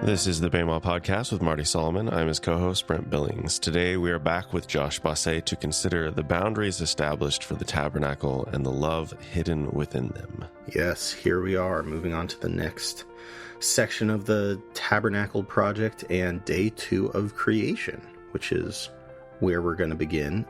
This is the Bama Podcast with Marty Solomon. I'm his co-host, Brent Billings. Today we are back with Josh Bossé to consider the boundaries established for the tabernacle and the love hidden within them. Yes, here we are, moving on to the next section of the tabernacle project and day 2 of creation, which is where we're going to begin.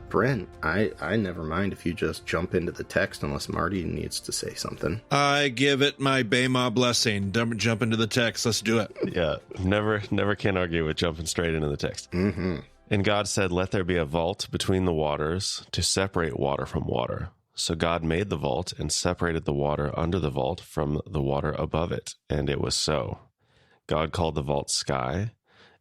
Brent, I never mind if you just jump into the text unless Marty needs to say something. I give it my Bema blessing. Jump into the text. Let's do it. Yeah, never can argue with jumping straight into the text. Mm-hmm. And God said, "Let there be a vault between the waters to separate water from water." So God made the vault and separated the water under the vault from the water above it. And it was so. God called the vault sky,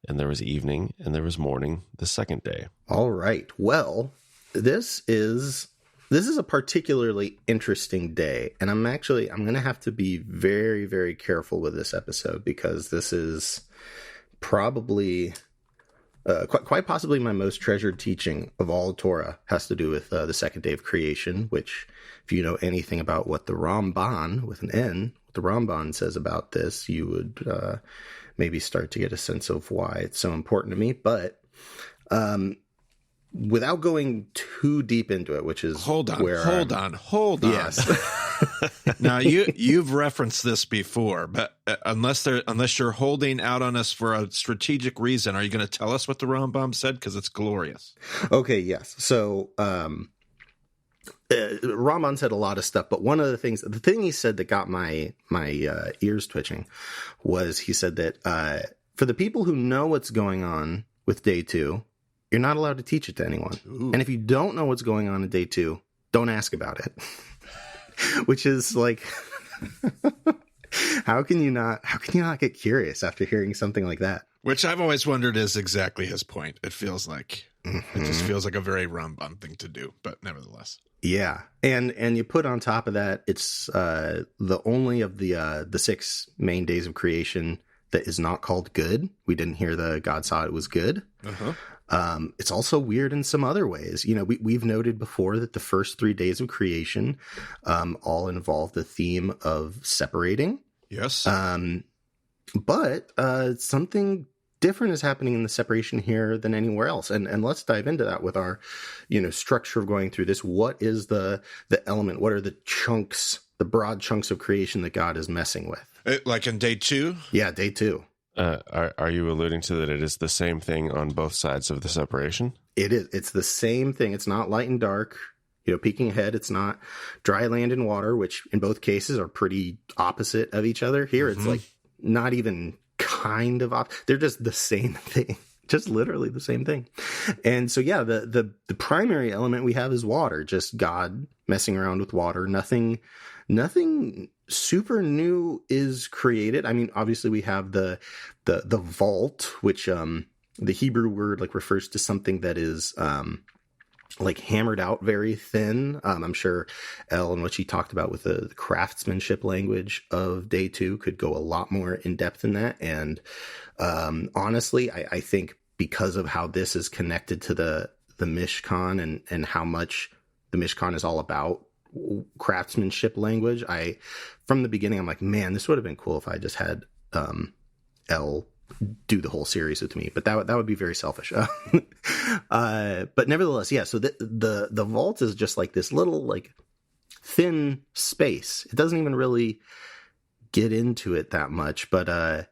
and there was evening, and there was morning the second day. All right. Well, this is a particularly interesting day, and I'm going to have to be very, very careful with this episode because this is probably quite possibly my most treasured teaching of all Torah has to do with the second day of creation, which if you know anything about what the Ramban, with an N, what the Ramban says about this, you would maybe start to get a sense of why it's so important to me. But without going too deep into it, which is hold on. Yes. Now you've referenced this before, but unless you're holding out on us for a strategic reason, are you going to tell us what the Rambam said? Because it's glorious. Okay. Yes. So Rambam said a lot of stuff, but the thing he said that got my ears twitching was he said that for the people who know what's going on with day 2, you're not allowed to teach it to anyone. Ooh. And if you don't know what's going on in day 2, don't ask about it. Which is like, how can you not get curious after hearing something like that? Which I've always wondered is exactly his point. It feels like It just feels like a very Rambam thing to do, but nevertheless. Yeah. And you put on top of that, it's the only of the 6 main days of creation that is not called good. We didn't hear the God saw it was good. Uh-huh. It's also weird in some other ways. You know, we've noted before that the first 3 days of creation all involve the theme of separating. Yes. But something different is happening in the separation here than anywhere else. And let's dive into that with our, structure of going through this. What is the element? What are the chunks, the broad chunks of creation that God is messing with? Like in day 2? Yeah, day 2. Are you alluding to that it is the same thing on both sides of the separation? It is. It's the same thing. It's not light and dark. Peeking ahead, it's not dry land and water, which in both cases are pretty opposite of each other. Here, It's like not even kind of they're just the same thing. Just literally the same thing. And so, yeah, the primary element we have is water, just God messing around with water. Nothing super new is created. I mean, obviously we have the vault, which the Hebrew word refers to something that is hammered out very thin. I'm sure Ellen, what she talked about with the craftsmanship language of day 2 could go a lot more in depth in that. And honestly, I think because of how this is connected to the Mishkan and how much the Mishkan is all about craftsmanship language, from the beginning, I'm like, man, this would have been cool if I just had Elle do the whole series with me, but that would be very selfish. But nevertheless, yeah. So the vault is just like this little thin space. It doesn't even really get into it that much, but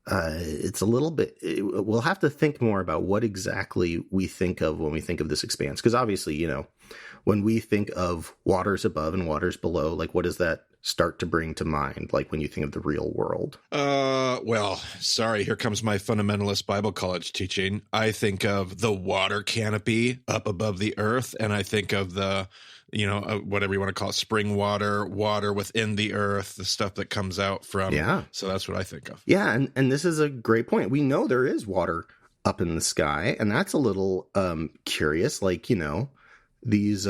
it's a little bit. We'll have to think more about what exactly we think of when we think of this expanse, because obviously, when we think of waters above and waters below, what does that start to bring to mind, when you think of the real world? Well, sorry, here comes my fundamentalist Bible college teaching. I think of the water canopy up above the earth, and I think of the, whatever you want to call it, spring water within the earth, the stuff that comes out from. Yeah. So that's what I think of. Yeah, and this is a great point. We know there is water up in the sky, and that's a little curious. these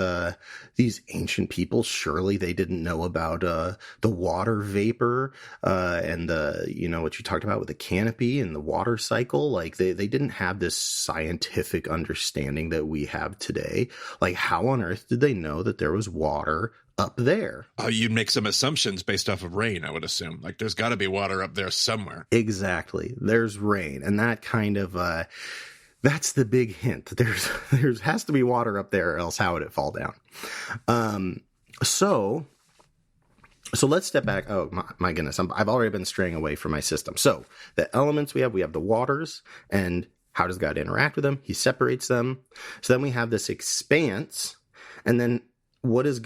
ancient people, surely they didn't know about the water vapor and what you talked about with the canopy and the water cycle. Like they didn't have this scientific understanding that we have today. Like, how on earth did they know that there was water up there? You'd make some assumptions based off of rain, I would assume. Like, there's got to be water up there somewhere. Exactly. There's rain, and that kind of that's the big hint. There has to be water up there, or else how would it fall down? So let's step back. Oh my goodness, I've already been straying away from my system. So the elements we have the waters, and how does God interact with them? He separates them. So then we have this expanse, and then how does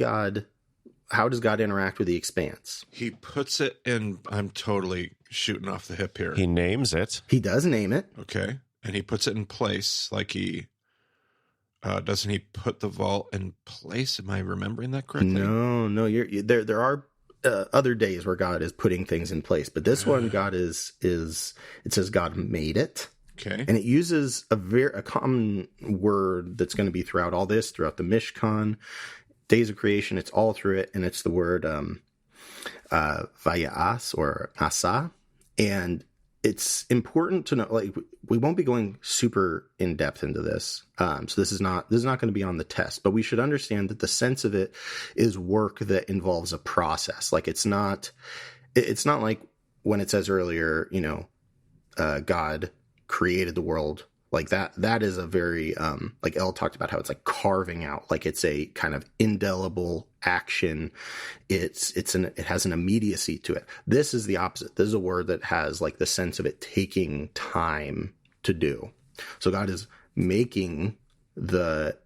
God interact with the expanse? He puts it in. I'm totally shooting off the hip here. He names it. He does name it. Okay. And he puts it in place, like he doesn't he put the vault in place? Am I remembering that correctly? No. There are other days where God is putting things in place, but this one, God is it says God made it. Okay. And it uses a common word that's going to be throughout all this, throughout the Mishkan, days of creation. It's all through it, and it's the word vayas or asa, and it's important to know, like, we won't be going super in depth into this. So this is not going to be on the test, but we should understand that the sense of it is work that involves a process. Like, it's not like when it says earlier, God created the world. Like that is a very, like Elle talked about how it's like carving out, like it's a kind of indelible action. It has an immediacy to it. This is the opposite. This is a word that has like the sense of it taking time to do. So God is making the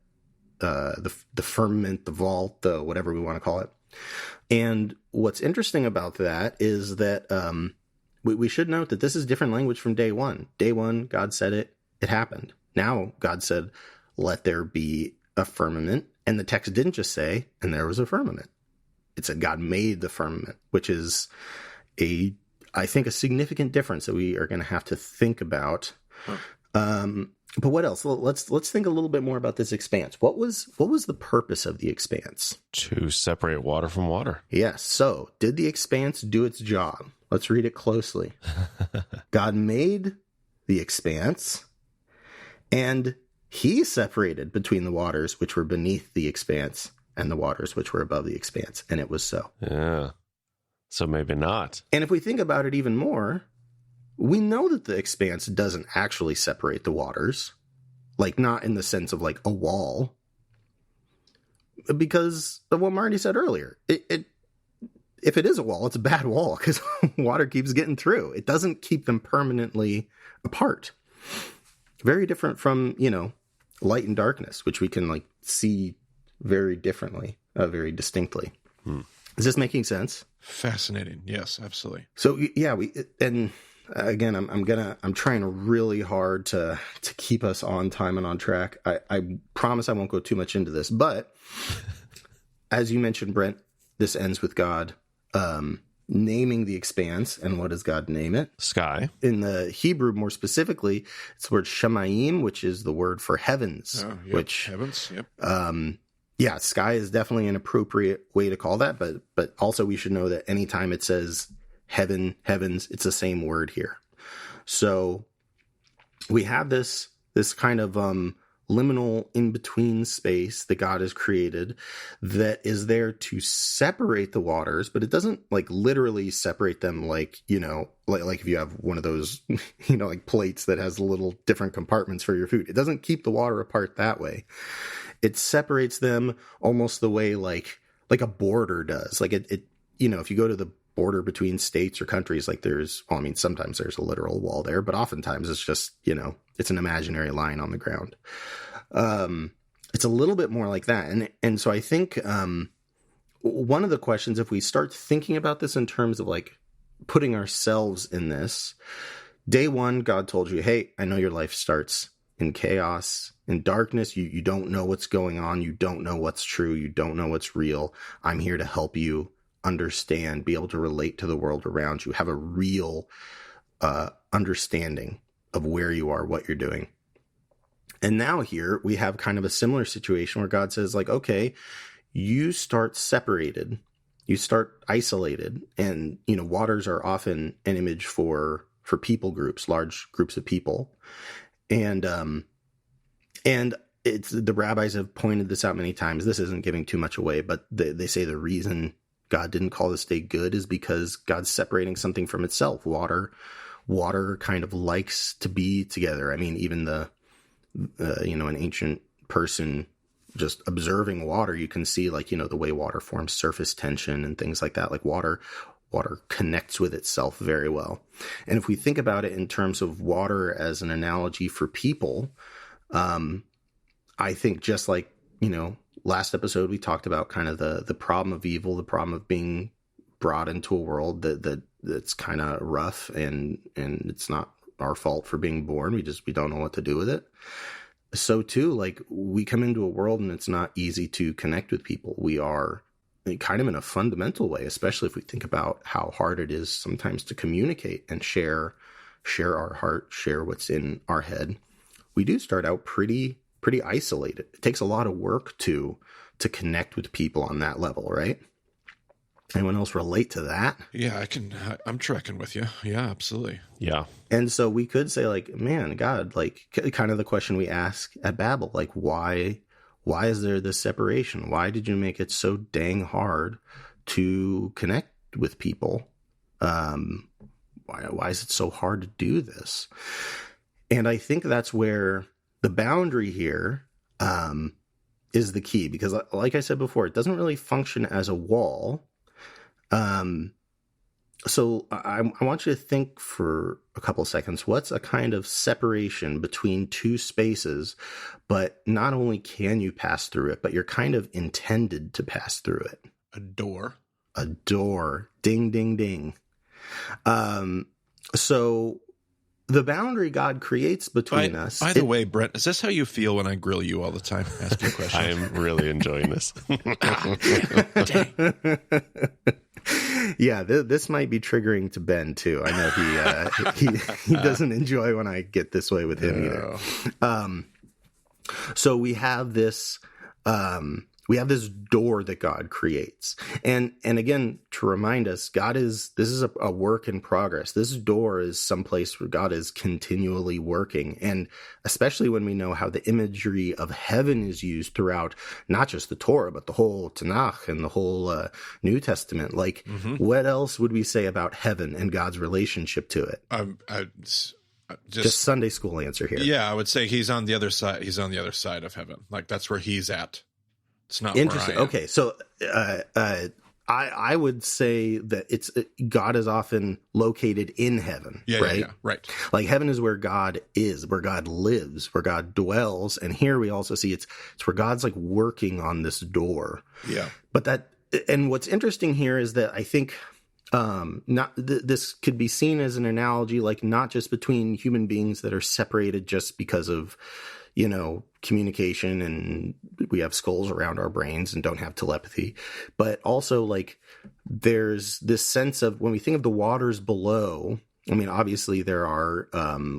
firmament, the vault, the whatever we want to call it. And what's interesting about that is that, we should note that this is different language from day one. Day one, God said it. It happened. Now God said, let there be a firmament. And the text didn't just say, and there was a firmament. It said God made the firmament, which is I think a significant difference that we are going to have to think about. But what else? Let's think a little bit more about this expanse. What was the purpose of the expanse? To separate water from water. Yes. So did the expanse do its job? Let's read it closely. God made the expanse, and he separated between the waters which were beneath the expanse and the waters which were above the expanse. And it was so. Yeah. So maybe not. And if we think about it even more, we know that the expanse doesn't actually separate the waters, like not in the sense of like a wall, because of what Marty said earlier. If it is a wall, it's a bad wall because water keeps getting through. It doesn't keep them permanently apart. Very different from, light and darkness, which we can like see very differently, very distinctly. Is this making sense? Fascinating. Yes, absolutely. So yeah, and again, I'm trying really hard to keep us on time and on track. I promise I won't go too much into this, but as you mentioned, Brent, this ends with God naming the expanse. And what does God name it? Sky. In the Hebrew, more specifically, it's the word shamayim, which is the word for heavens. Oh, yep. Which heavens, yep. Yeah, sky is definitely an appropriate way to call that, but also we should know that anytime it says heavens, it's the same word here. So we have this kind of liminal in-between space that God has created that is there to separate the waters, but it doesn't like literally separate them like if you have one of those, like plates that has little different compartments for your food. It doesn't keep the water apart that way. It separates them almost the way like a border does. Like it if you go to the border between states or countries, like sometimes there's a literal wall there, but oftentimes it's just, it's an imaginary line on the ground. It's a little bit more like that. And so I think, one of the questions, if we start thinking about this in terms of like putting ourselves in this, day one, God told you, hey, I know your life starts in chaos, in darkness. You don't know what's going on. You don't know what's true. You don't know what's real. I'm here to help you understand, be able to relate to the world around you, have a real understanding of where you are, what you're doing. And now here we have kind of a similar situation where God says, like, okay, you start separated, you start isolated. And, waters are often an image for people groups, large groups of people. And it's, the rabbis have pointed this out many times. This isn't giving too much away, but they say the reason God didn't call this day good is because God's separating something from itself. Water kind of likes to be together. I mean, even an ancient person just observing water, you can see, like, the way water forms surface tension and things like that. Like water connects with itself very well. And if we think about it in terms of water as an analogy for people, I think just like, last episode we talked about kind of the problem of evil, the problem of being brought into a world that's kind of rough, and it's not our fault for being born. We don't know what to do with it. So too, like, we come into a world and it's not easy to connect with people. We are kind of in a fundamental way, especially if we think about how hard it is sometimes to communicate and share our heart, share what's in our head. We do start out pretty isolated. It takes a lot of work to connect with people on that level, right? Anyone else relate to that? Yeah, I'm tracking with you. Yeah, absolutely. Yeah. And so we could say, like, man, God, like, kind of the question we ask at Babel, like, why is there this separation? Why did you make it so dang hard to connect with people? Why is it so hard to do this? And I think that's where the boundary here is the key, because like I said before, it doesn't really function as a wall. So I want you to think for a couple seconds, what's a kind of separation between two spaces, but not only can you pass through it, but you're kind of intended to pass through it? A door. A door. Ding, ding, ding. So the boundary God creates between us. By the way, Brent, is this how you feel when I grill you all the time? Ask you questions. I am really enjoying this. Yeah, this might be triggering to Ben too. I know he doesn't enjoy when I get this way with him either. So we have this door that God creates, and again, to remind us, this is a work in progress. This door is someplace where God is continually working, and especially when we know how the imagery of heaven is used throughout not just the Torah but the whole Tanakh and the whole New Testament. Like, what else would we say about heaven and God's relationship to it? Just Sunday school answer here. Yeah, I would say he's on the other side. He's on the other side of heaven. Like, that's where he's at. It's not interesting. Where I am. Okay, so I would say that God is often located in heaven. Yeah, right? Yeah, right. Like, heaven is where God is, where God lives, where God dwells, and here we also see it's where God's like working on this door. Yeah, and what's interesting here is that I think this could be seen as an analogy, like, not just between human beings that are separated just because of communication and we have skulls around our brains and don't have telepathy, but also, like, there's this sense of, when we think of the waters below, I mean, obviously there are,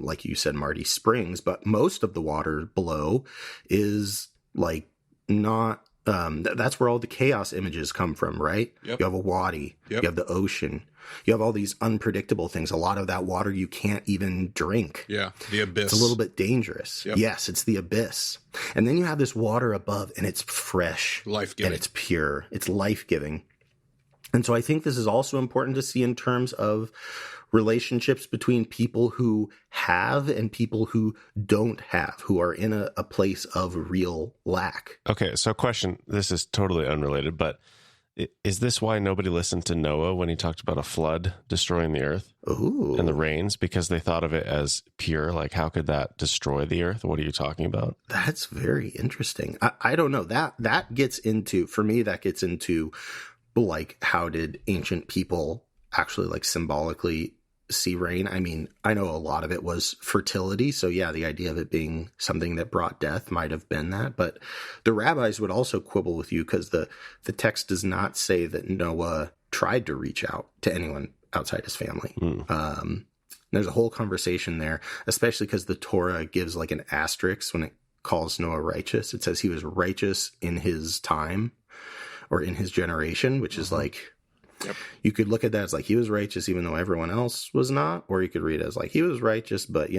like you said, Marty, springs, but most of the water below is like not, that's where all the chaos images come from, right? Yep. You have a wadi, you have the ocean, you have all these unpredictable things. A lot of that water you can't even drink. Yeah, the abyss. It's a little bit dangerous. Yep. Yes, it's the abyss. And then you have this water above, and it's fresh. Life-giving. And it's pure. It's life-giving. And so I think this is also important to see in terms of relationships between people who have and people who don't have, who are in a place of real lack. Okay, so question, this is totally unrelated, but is this why nobody listened to Noah when he talked about a flood destroying the earth? Ooh. And the rains? Because they thought of it as pure. Like, how could that destroy the earth? What are you talking about? That's very interesting. I don't know. That gets into, for me, that gets into, like, how did ancient people actually, like, symbolically see rain? I mean, I know a lot of it was fertility. So yeah, the idea of it being something that brought death might have been that. But the rabbis would also quibble with you, because the text does not say that Noah tried to reach out to anyone outside his family. There's a whole conversation there, especially because the Torah gives like an asterisk when it calls Noah righteous. It says he was righteous in his time or in his generation, which is like, you could look at that as like he was righteous even though everyone else was not, or you could read it as like he was righteous, but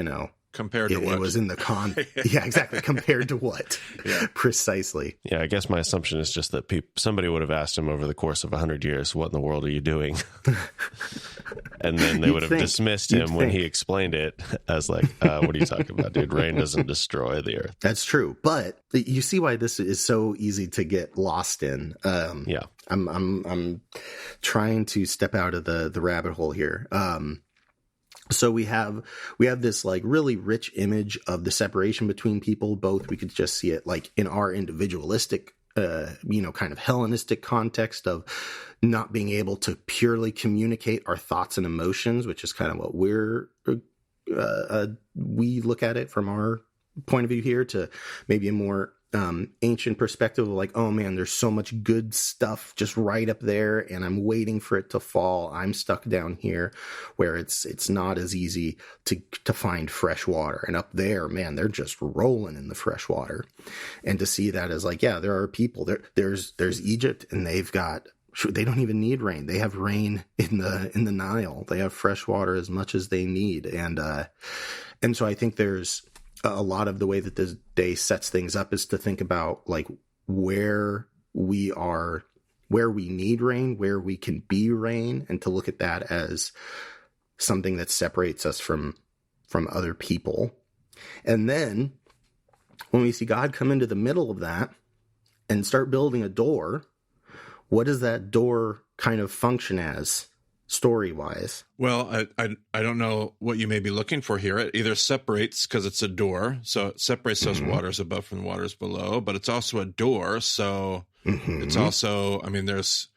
compared to what? It was in the yeah, exactly. Compared to what? Yeah. Precisely. Yeah, I guess my assumption is just that somebody would have asked him over the course of 100 years, what in the world are you doing? And then they would have dismissed him when he explained it as like, what are you talking about, dude? Rain doesn't destroy the earth. That's true. But you see why this is so easy to get lost in. Yeah. I'm trying to step out of the rabbit hole here. So we have this like really rich image of the separation between people. Both we could just see it like in our individualistic, kind of Hellenistic context of not being able to purely communicate our thoughts and emotions, which is kind of what we look at it from our point of view here, to maybe a more ancient perspective of like, oh man, there's so much good stuff just right up there and I'm waiting for it to fall. I'm stuck down here where it's not as easy to find fresh water. And up there, man, they're just rolling in the fresh water. And to see that as like, yeah, there are people there's Egypt, and they don't even need rain. They have rain in the Nile. They have fresh water as much as they need. And so I think there's a lot of the way that this day sets things up is to think about like where we need rain, where we can be rain, and to look at that as something that separates us from other people. And then when we see God come into the middle of that and start building a door, what does that door kind of function as? Story-wise? Well, I don't know what you may be looking for here. It either separates because it's a door, so it separates those waters above from the waters below, but it's also a door, so it's also, I mean, there's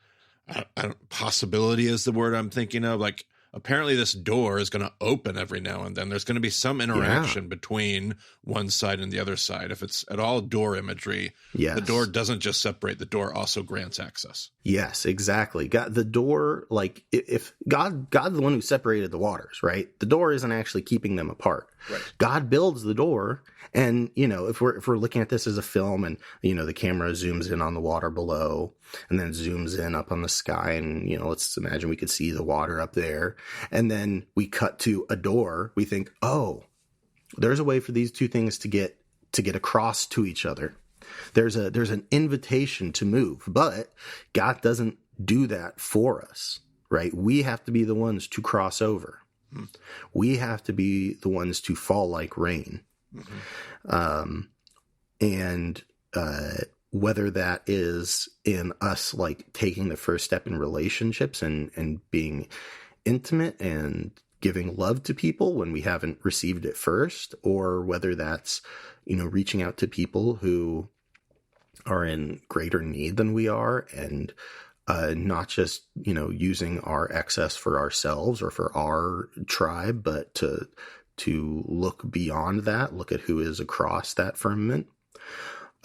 possibility is the word I'm thinking of. Like, apparently this door is going to open every now and then. There's going to be some interaction between one side and the other side. If it's at all door imagery, the door doesn't just separate, the door also grants access. Yes, exactly. God, the door, like if God's the one who separated the waters, right? The door isn't actually keeping them apart. Right. God builds the door, and if we're looking at this as a film, and the camera zooms in on the water below, and then zooms in up on the sky, and let's imagine we could see the water up there, and then we cut to a door. We think, oh, there's a way for these two things to get across to each other. There's an invitation to move, but God doesn't do that for us, right? We have to be the ones to cross over. We have to be the ones to fall like rain. And whether that is in us like taking the first step in relationships and being intimate and giving love to people when we haven't received it first, or whether that's, reaching out to people who are in greater need than we are, and not just, using our excess for ourselves or for our tribe, but to look beyond that, look at who is across that firmament.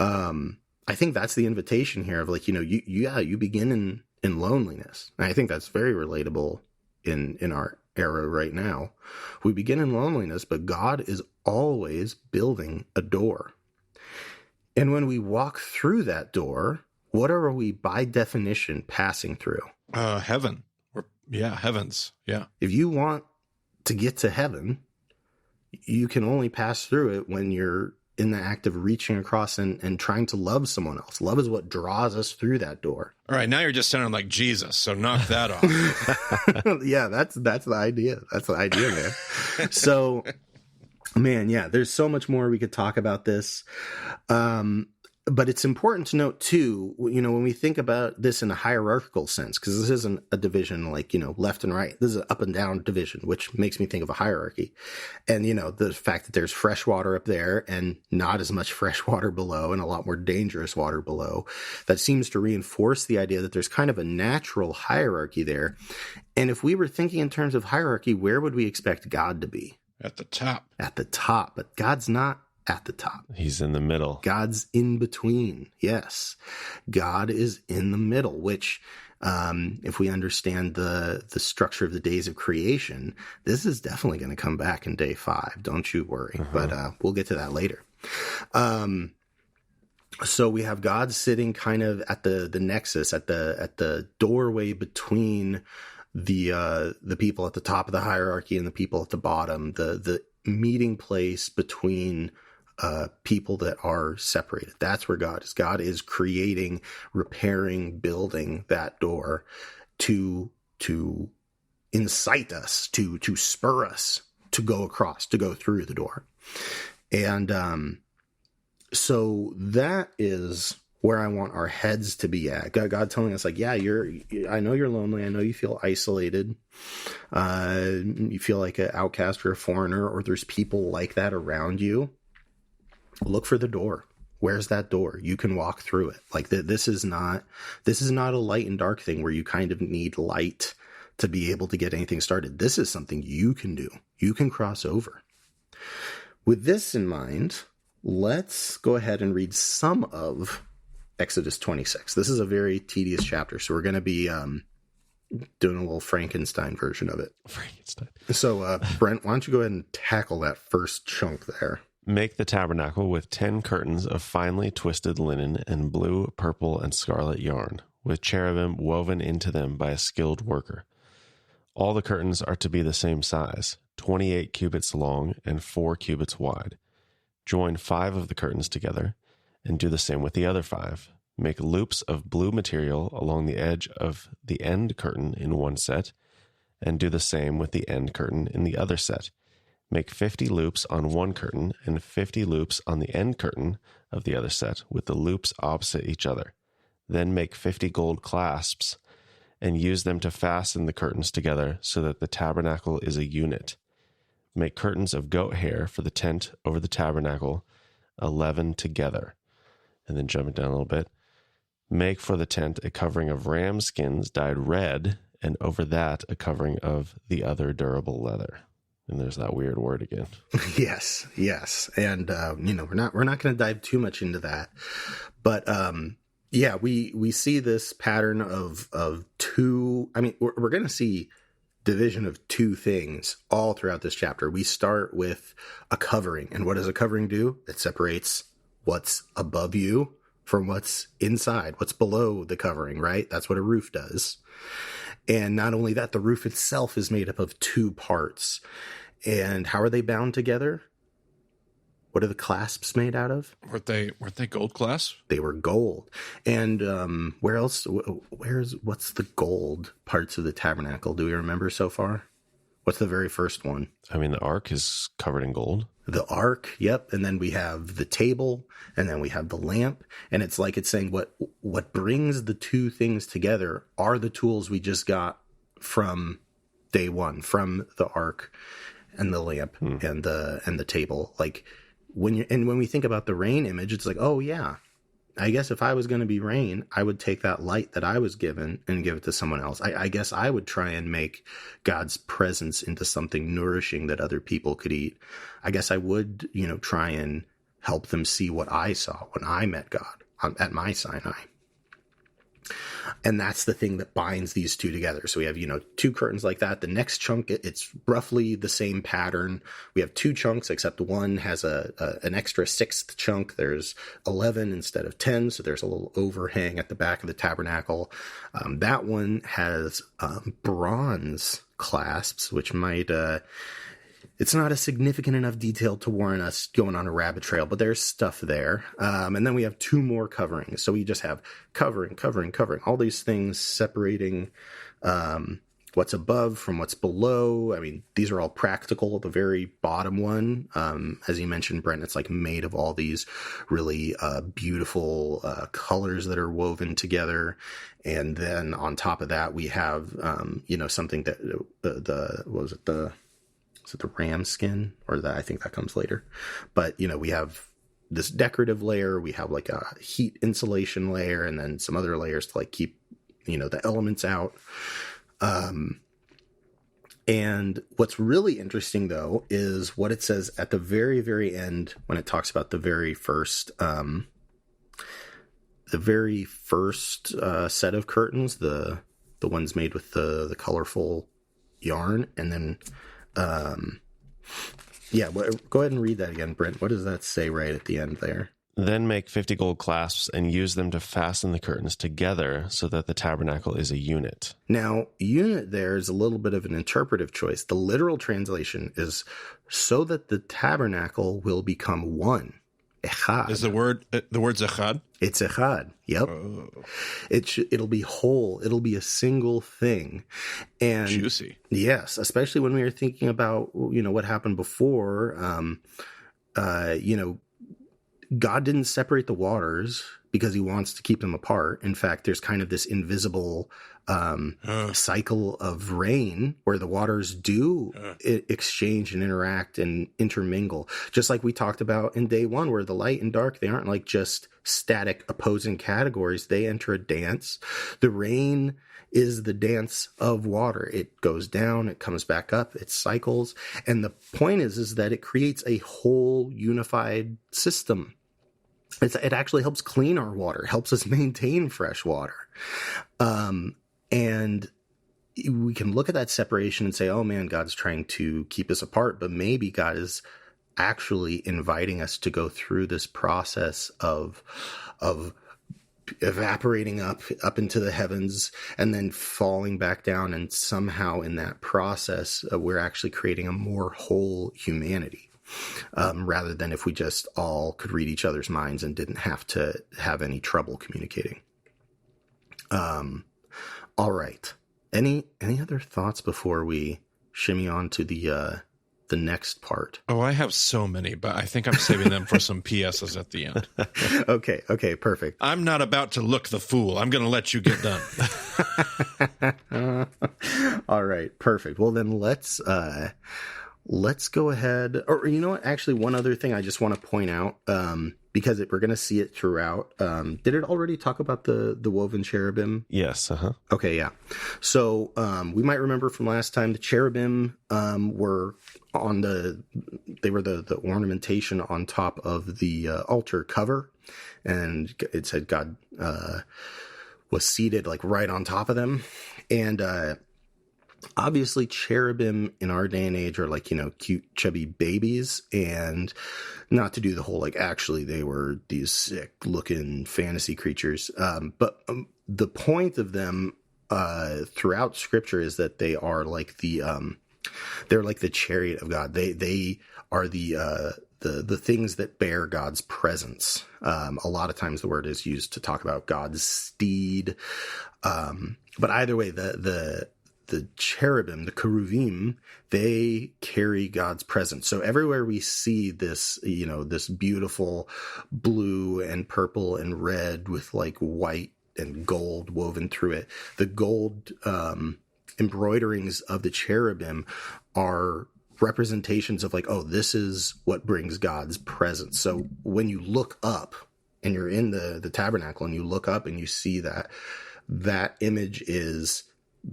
I think that's the invitation here of like, you begin in loneliness. And I think that's very relatable in our era right now. We begin in loneliness, but God is always building a door. And when we walk through that door, what are we by definition passing through? Heaven. Heavens. Yeah. If you want to get to heaven, you can only pass through it when you're in the act of reaching across and trying to love someone else. Love is what draws us through that door. All right, now you're just sounding like Jesus, so knock that off. Yeah, that's the idea. That's the idea, man. So, man, yeah, there's so much more we could talk about this. But it's important to note, too, when we think about this in a hierarchical sense, because this isn't a division like, left and right. This is an up and down division, which makes me think of a hierarchy. And, the fact that there's fresh water up there and not as much fresh water below and a lot more dangerous water below, that seems to reinforce the idea that there's kind of a natural hierarchy there. And if we were thinking in terms of hierarchy, where would we expect God to be? At the top. At the top. But God's not at the top. He's in the middle. God's in between. Yes. God is in the middle, which, if we understand the structure of the days of creation, this is definitely going to come back in day 5. Don't you worry. But we'll get to that later. So we have God sitting kind of at the nexus, at the doorway between the people at the top of the hierarchy and the people at the bottom, the meeting place between people that are separated. That's where God is. God is creating, repairing, building that door to incite us, to spur us to go across, to go through the door. And so that is where I want our heads to be at. God telling us, like, yeah, I know you're lonely. I know you feel isolated. You feel like an outcast or a foreigner, or there's people like that around you. Look for the door. Where's that door? You can walk through it. Like, this is not a light and dark thing where you kind of need light to be able to get anything started. This is something you can do. You can cross over. With this in mind, let's go ahead and read some of Exodus 26. This is a very tedious chapter, so we're going to be doing a little Frankenstein version of it. Frankenstein. So, Brent, why don't you go ahead and tackle that first chunk there? Make the tabernacle with 10 curtains of finely twisted linen and blue, purple, and scarlet yarn, with cherubim woven into them by a skilled worker. All the curtains are to be the same size, 28 cubits long and 4 cubits wide. Join 5 of the curtains together, and do the same with the other 5. Make loops of blue material along the edge of the end curtain in one set, and do the same with the end curtain in the other set. Make 50 loops on one curtain and 50 loops on the end curtain of the other set, with the loops opposite each other. Then make 50 gold clasps and use them to fasten the curtains together so that the tabernacle is a unit. Make curtains of goat hair for the tent over the tabernacle, 11 together. And then jumping down a little bit, make for the tent a covering of ram skins dyed red, and over that a covering of the other durable leather. And there's that weird word again. Yes. And, we're not going to dive too much into that, but, yeah, we see this pattern of two. I mean, we're going to see division of two things all throughout this chapter. We start with a covering. And what does a covering do? It separates what's above you from what's inside, what's below the covering, right? That's what a roof does. And not only that, the roof itself is made up of 2 parts. And how are they bound together? What are the clasps made out of? Weren't they gold clasps? They were gold. And where else? What's the gold parts of the tabernacle? Do we remember so far? What's the very first one? I mean, the ark is covered in gold. The ark, yep. And then we have the table, and then we have the lamp. And it's like it's saying what brings the two things together are the tools we just got from day one, from the ark and the lamp and the table. Like when we think about the rain image, it's like, oh yeah, I guess if I was going to be rain, I would take that light that I was given and give it to someone else. I guess I would try and make God's presence into something nourishing that other people could eat. I guess I would, try and help them see what I saw when I met God at my Sinai. And that's the thing that binds these two together. So we have, 2 curtains like that. The next chunk, it's roughly the same pattern. We have 2 chunks, except one has an extra 6th chunk. There's 11 instead of 10. So there's a little overhang at the back of the tabernacle. That one has bronze clasps, which might... it's not a significant enough detail to warrant us going on a rabbit trail, but there's stuff there. And then we have 2 more coverings. So we just have covering, all these things separating what's above from what's below. I mean, these are all practical. The very bottom one, as you mentioned, Brent, it's like made of all these really beautiful colors that are woven together. And then on top of that, we have, something that is it the ram skin, or I think that comes later. But, we have this decorative layer, we have like a heat insulation layer, and then some other layers to like keep, the elements out. And what's really interesting though, is what it says at the very, very end, when it talks about the very first set of curtains, the ones made with the colorful yarn. And then, Yeah, go ahead and read that again, Brent. What does that say right at the end there? Then make 50 gold clasps and use them to fasten the curtains together so that the tabernacle is a unit. Now, unit there is a little bit of an interpretive choice. The literal translation is so that the tabernacle will become one. Echad. Is the word's echad? It's echad. Yep. Oh. It'll be whole. It'll be a single thing. And Juicy. yes, especially when we were thinking about, what happened before, God didn't separate the waters because he wants to keep them apart. In fact, there's kind of this invisible cycle of rain where the waters do exchange and interact and intermingle. Just like we talked about in day one, where the light and dark, they aren't like just static opposing categories. They enter a dance. The rain is the dance of water. It goes down, it comes back up, it cycles. And the point is that it creates a whole unified system. It actually helps clean our water, helps us maintain fresh water. And we can look at that separation and say, oh man, God's trying to keep us apart, but maybe God is actually inviting us to go through this process of evaporating up into the heavens and then falling back down. And somehow in that process, we're actually creating a more whole humanity. Rather than if we just all could read each other's minds and didn't have to have any trouble communicating. All right. Any other thoughts before we shimmy on to the next part? Oh, I have so many, but I think I'm saving them for some PSs at the end. Okay, perfect. I'm not about to look the fool. I'm going to let you get done. All right, perfect. Well, then let's go ahead. Or you know what? Actually, one other thing I just want to point out, because we're going to see it throughout. Did it already talk about the woven cherubim? Yes. Okay, yeah. So we might remember from last time the cherubim were the ornamentation on top of the altar cover, and it said God was seated like right on top of them, and obviously cherubim in our day and age are like, cute chubby babies, and not to do the whole, like, actually they were these sick looking fantasy creatures. But the point of them throughout scripture is that they are like they're like the chariot of God. They are the things that bear God's presence. A lot of times the word is used to talk about God's steed. But either way, the cherubim, the cheruvim, they carry God's presence. So everywhere we see this, this beautiful blue and purple and red with like white and gold woven through it, the gold embroiderings of the cherubim are representations of like, oh, this is what brings God's presence. So when you look up and you're in the tabernacle and you look up and you see that image is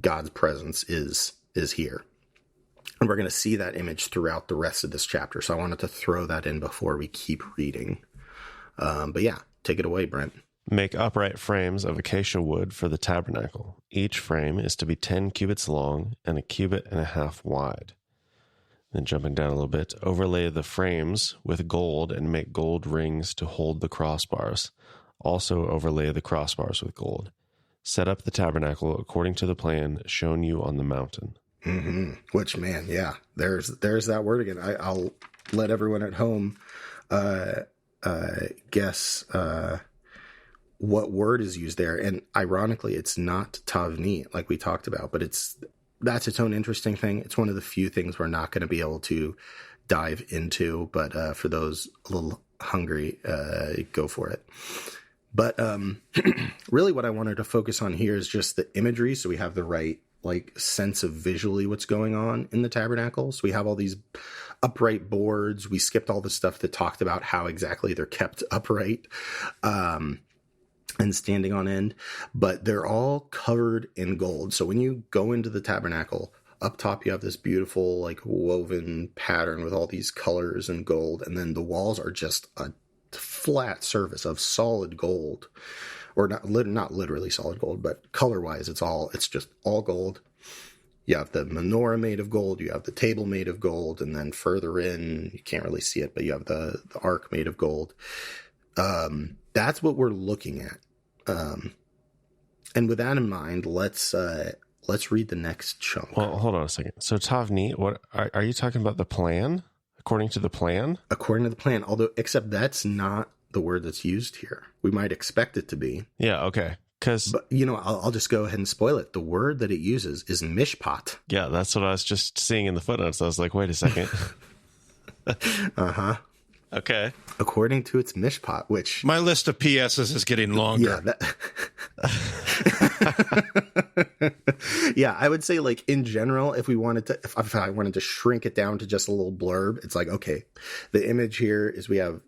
God's presence is here. And we're going to see that image throughout the rest of this chapter. So I wanted to throw that in before we keep reading. But yeah, take it away, Brent. Make upright frames of acacia wood for the tabernacle. Each frame is to be 10 cubits long and 1.5 cubits wide. Then jumping down a little bit, overlay the frames with gold and make gold rings to hold the crossbars. Also overlay the crossbars with gold. Set up the tabernacle according to the plan shown you on the mountain. Mm-hmm. Which, man, yeah, there's that word again. I'll let everyone at home guess what word is used there. And ironically, it's not tavni, like we talked about, but that's its own interesting thing. It's one of the few things we're not going to be able to dive into. But for those a little hungry, go for it. But really what I wanted to focus on here is just the imagery. So we have the right like sense of visually what's going on in the tabernacle. So we have all these upright boards. We skipped all the stuff that talked about how exactly they're kept upright and standing on end. But they're all covered in gold. So when you go into the tabernacle, up top you have this beautiful like woven pattern with all these colors and gold. And then the walls are just a flat surface of solid gold, or not literally solid gold, but color wise it's just all gold. you have the menorah made of gold, you have the table made of gold, and then further in, you can't really see it, but you have the ark made of gold. That's what we're looking at. And with that in mind, let's read the next chunk. Well, hold on a second. So Tavnit, what are you talking about? The plan? According to the plan? According to the plan, although except that's not the word that's used here. We might expect it to be. Yeah, okay. But, you know, I'll just go ahead and spoil it. The word that it uses is mishpat. Yeah, that's what I was just seeing in the footnotes. I was like, wait a second. Uh-huh. Okay. According to its mishpat, which... My list of PSs is getting longer. Yeah, yeah, I would say, like, in general, if I wanted to shrink it down to just a little blurb, it's like, okay, the image here is we're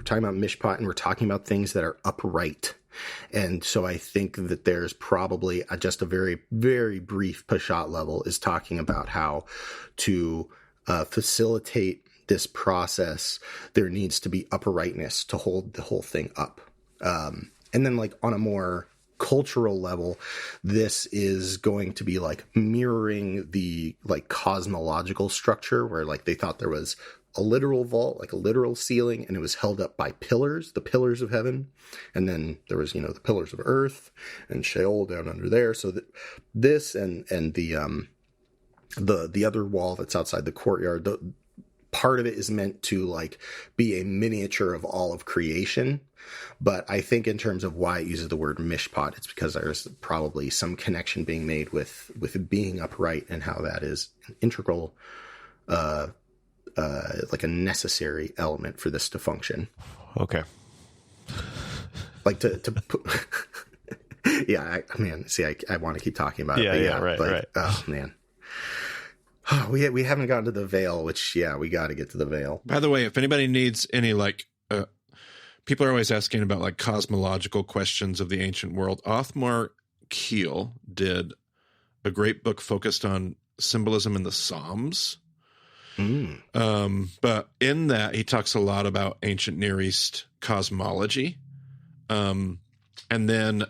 talking about mishpat, and we're talking about things that are upright. And so I think that there's probably just a very, very brief Peshat level is talking about how to facilitate this process. There needs to be uprightness to hold the whole thing up. And then, like, on a more cultural level, this is going to be like mirroring the like cosmological structure where like they thought there was a literal vault, like a literal ceiling, and it was held up by pillars, the pillars of heaven. And then there was, you know, the pillars of earth and Sheol down under there. So that this and the other wall that's outside the courtyard, part of it is meant to like be a miniature of all of creation. But I think in terms of why it uses the word mishpat, it's because there's probably some connection being made with being upright and how that is an integral, like a necessary element for this to function. Okay. Like to put, yeah, I want to keep talking about it. Yeah, right. Oh man. We haven't gotten to the veil, which, yeah, we got to get to the veil. By the way, if anybody needs any, like, people are always asking about, like, cosmological questions of the ancient world. Othmar Keel did a great book focused on symbolism in the Psalms. But in that, he talks a lot about ancient Near East cosmology. And then,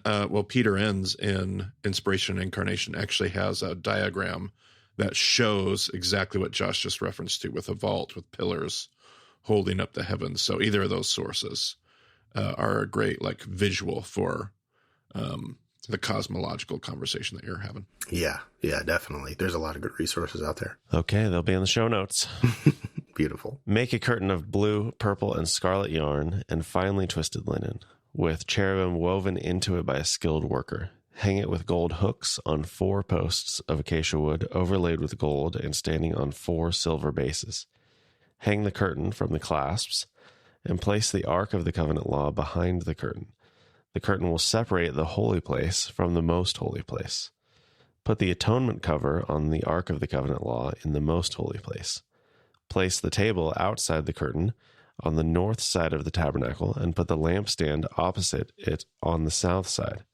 Peter Enns in Inspiration and Incarnation actually has a diagram that shows exactly what Josh just referenced to, with a vault with pillars holding up the heavens. So either of those sources are a great like visual for the cosmological conversation that you're having. Yeah, definitely. There's a lot of good resources out there. Okay, they'll be in the show notes. Beautiful. Make a curtain of blue, purple, and scarlet yarn and finely twisted linen, with cherubim woven into it by a skilled worker. Hang it with gold hooks on 4 posts of acacia wood overlaid with gold and standing on 4 silver bases. Hang the curtain from the clasps and place the Ark of the Covenant Law behind the curtain. The curtain will separate the holy place from the most holy place. Put the atonement cover on the Ark of the Covenant Law in the most holy place. Place the table outside the curtain on the north side of the tabernacle and put the lampstand opposite it on the south side.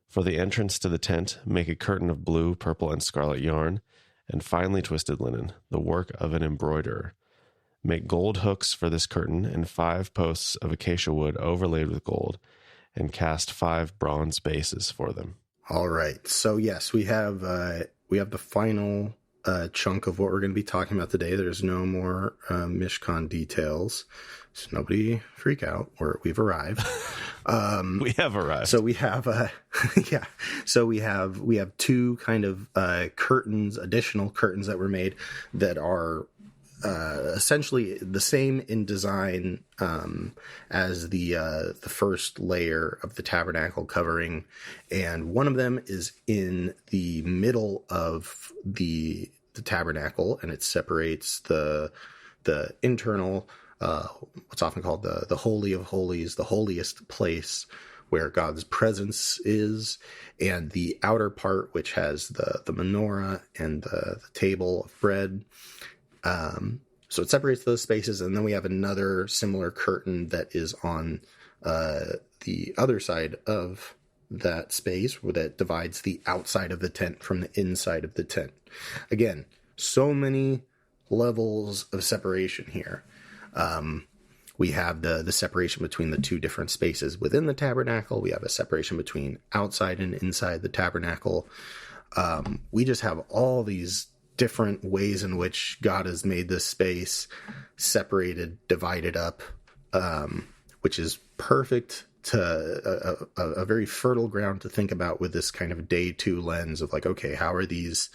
For the entrance to the tent, make a curtain of blue, purple, and scarlet yarn and finely twisted linen, the work of an embroiderer. Make gold hooks for this curtain and 5 posts of acacia wood overlaid with gold, and cast 5 bronze bases for them. All right. So yes, we have the final chunk of what we're going to be talking about today. There's no more Mishkan details. So nobody freak out. We've arrived. We have arrived. So we have, yeah. So we have 2 kind of curtains, additional curtains that were made that are essentially the same in design as the first layer of the tabernacle covering, and one of them is in the middle of the tabernacle, and it separates the internal. What's often called the Holy of Holies, the holiest place where God's presence is, and the outer part, which has the menorah and the table of bread. So it separates those spaces, and then we have another similar curtain that is on the other side of that space that divides the outside of the tent from the inside of the tent. Again, so many levels of separation here. We have the separation between the 2 different spaces within the tabernacle. We have a separation between outside and inside the tabernacle. We just have all these different ways in which God has made this space separated, divided up, which is perfect to a very fertile ground to think about with this kind of day two lens of like, okay, how are these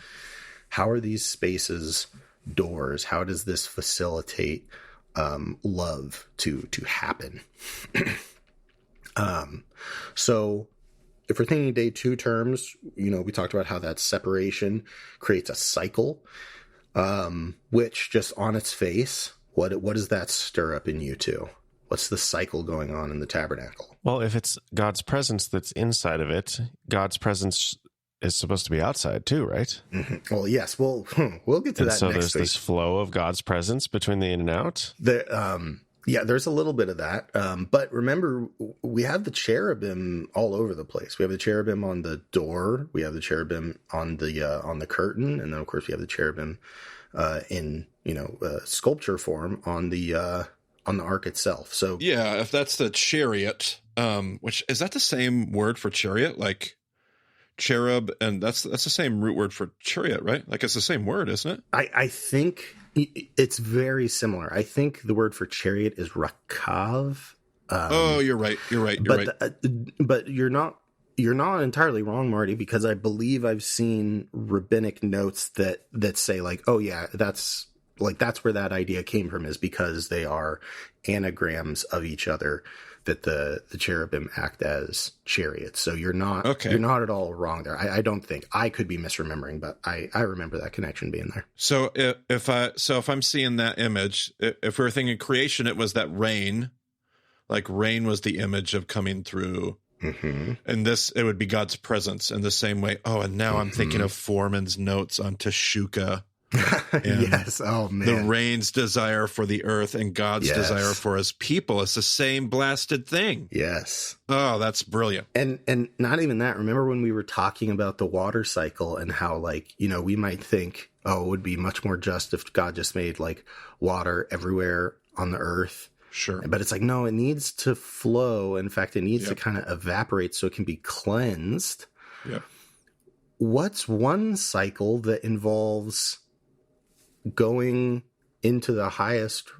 spaces doors? How does this facilitate love to happen? So if we're thinking day two terms, we talked about how that separation creates a cycle, which just on its face, what does that stir up in you two? What's the cycle going on in the tabernacle? Well, if it's God's presence that's inside of it, God's presence is supposed to be outside too, right? Mm-hmm. Well, yes. We'll get to that so next there's week. This flow of God's presence between the in and out. Yeah, there's a little bit of that. But remember, we have the cherubim all over the place. We have the cherubim on the door. We have the cherubim on the curtain, and then of course we have the cherubim in sculpture form on the ark itself. So yeah, if that's the chariot, which is that the same word for chariot, like cherub, and that's the same root word for chariot, right? Like it's the same word, isn't it? I think it's very similar. I think the word for chariot is rakav. You're right. But you're not entirely wrong, Marty, because I believe I've seen rabbinic notes that say like, oh yeah, that's where that idea came from, is because they are anagrams of each other, that the cherubim act as chariots. So you're not at all wrong there. I don't think. I could be misremembering, but I remember that connection being there. So if I'm seeing that image, if we're thinking creation, it was that rain, like rain was the image of coming through. Mm-hmm. And it would be God's presence in the same way. Oh, and now I'm thinking of Foreman's notes on Teshuvah. Yes. Oh man. The rain's desire for the earth and God's desire for his people. It's the same blasted thing. Yes. Oh, that's brilliant. And not even that. Remember when we were talking about the water cycle and how we might think, oh, it would be much more just if God just made like water everywhere on the earth. Sure. But it's like, no, it needs to flow. In fact, it needs to kind of evaporate so it can be cleansed. Yeah. What's one cycle that involves going into the highest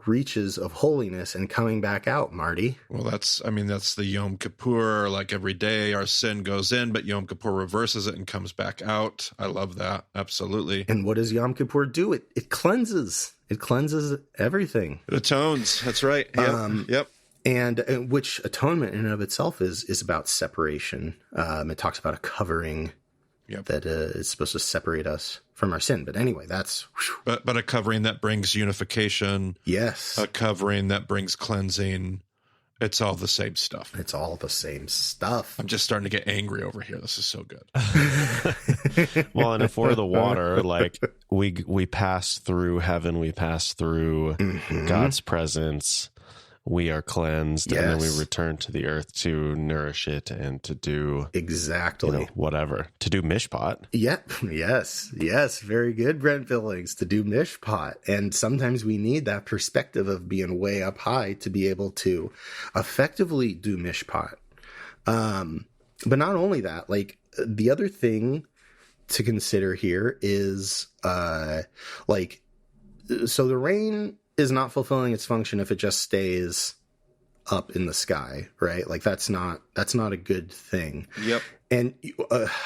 reaches of holiness and coming back out, Marty? Well, that's the Yom Kippur. Like every day our sin goes in, but Yom Kippur reverses it and comes back out. I love that. Absolutely. And what does Yom Kippur do? It cleanses. It cleanses everything. It atones. That's right. Yep. And which atonement in and of itself is about separation. It talks about a covering that is supposed to separate us from our sin. But anyway, that's... But a covering that brings unification. Yes. A covering that brings cleansing. It's all the same stuff. It's all the same stuff. I'm just starting to get angry over here. This is so good. Well, and if we're the water, like we pass through heaven, we pass through God's presence, we are cleansed, and then we return to the earth to nourish it and to do exactly whatever, to do mishpat. Yep. Yes. Very good, Brent Billings, to do mishpat. And sometimes we need that perspective of being way up high to be able to effectively do mishpat. But not only that, like the other thing to consider here is so the rain is not fulfilling its function if it just stays up in the sky, right? Like that's not a good thing. Yep. And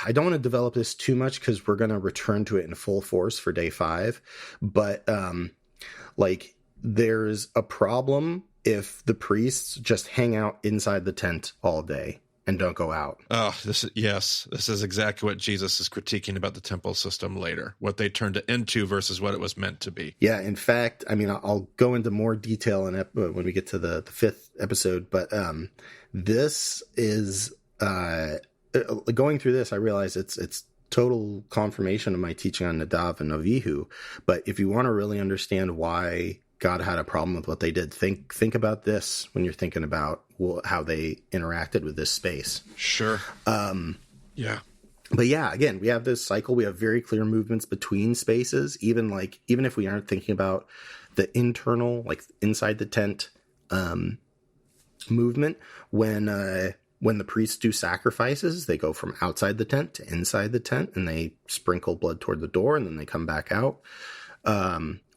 I don't want to develop this too much because we're going to return to it in full force for day 5. But there's a problem if the priests just hang out inside the tent all day and don't go out. Oh, this is exactly what Jesus is critiquing about the temple system later, what they turned it into versus what it was meant to be. Yeah, in fact, I mean, I'll go into more detail when we get to the 5th episode, but this is, going through this, I realize it's total confirmation of my teaching on Nadav and Avihu, but if you want to really understand why God had a problem with what they did, think about this when you're thinking about how they interacted with this space. Sure. Yeah. But yeah, again, we have this cycle. We have very clear movements between spaces, even if we aren't thinking about the internal, like inside the tent movement. When when the priests do sacrifices, they go from outside the tent to inside the tent, and they sprinkle blood toward the door, and then they come back out.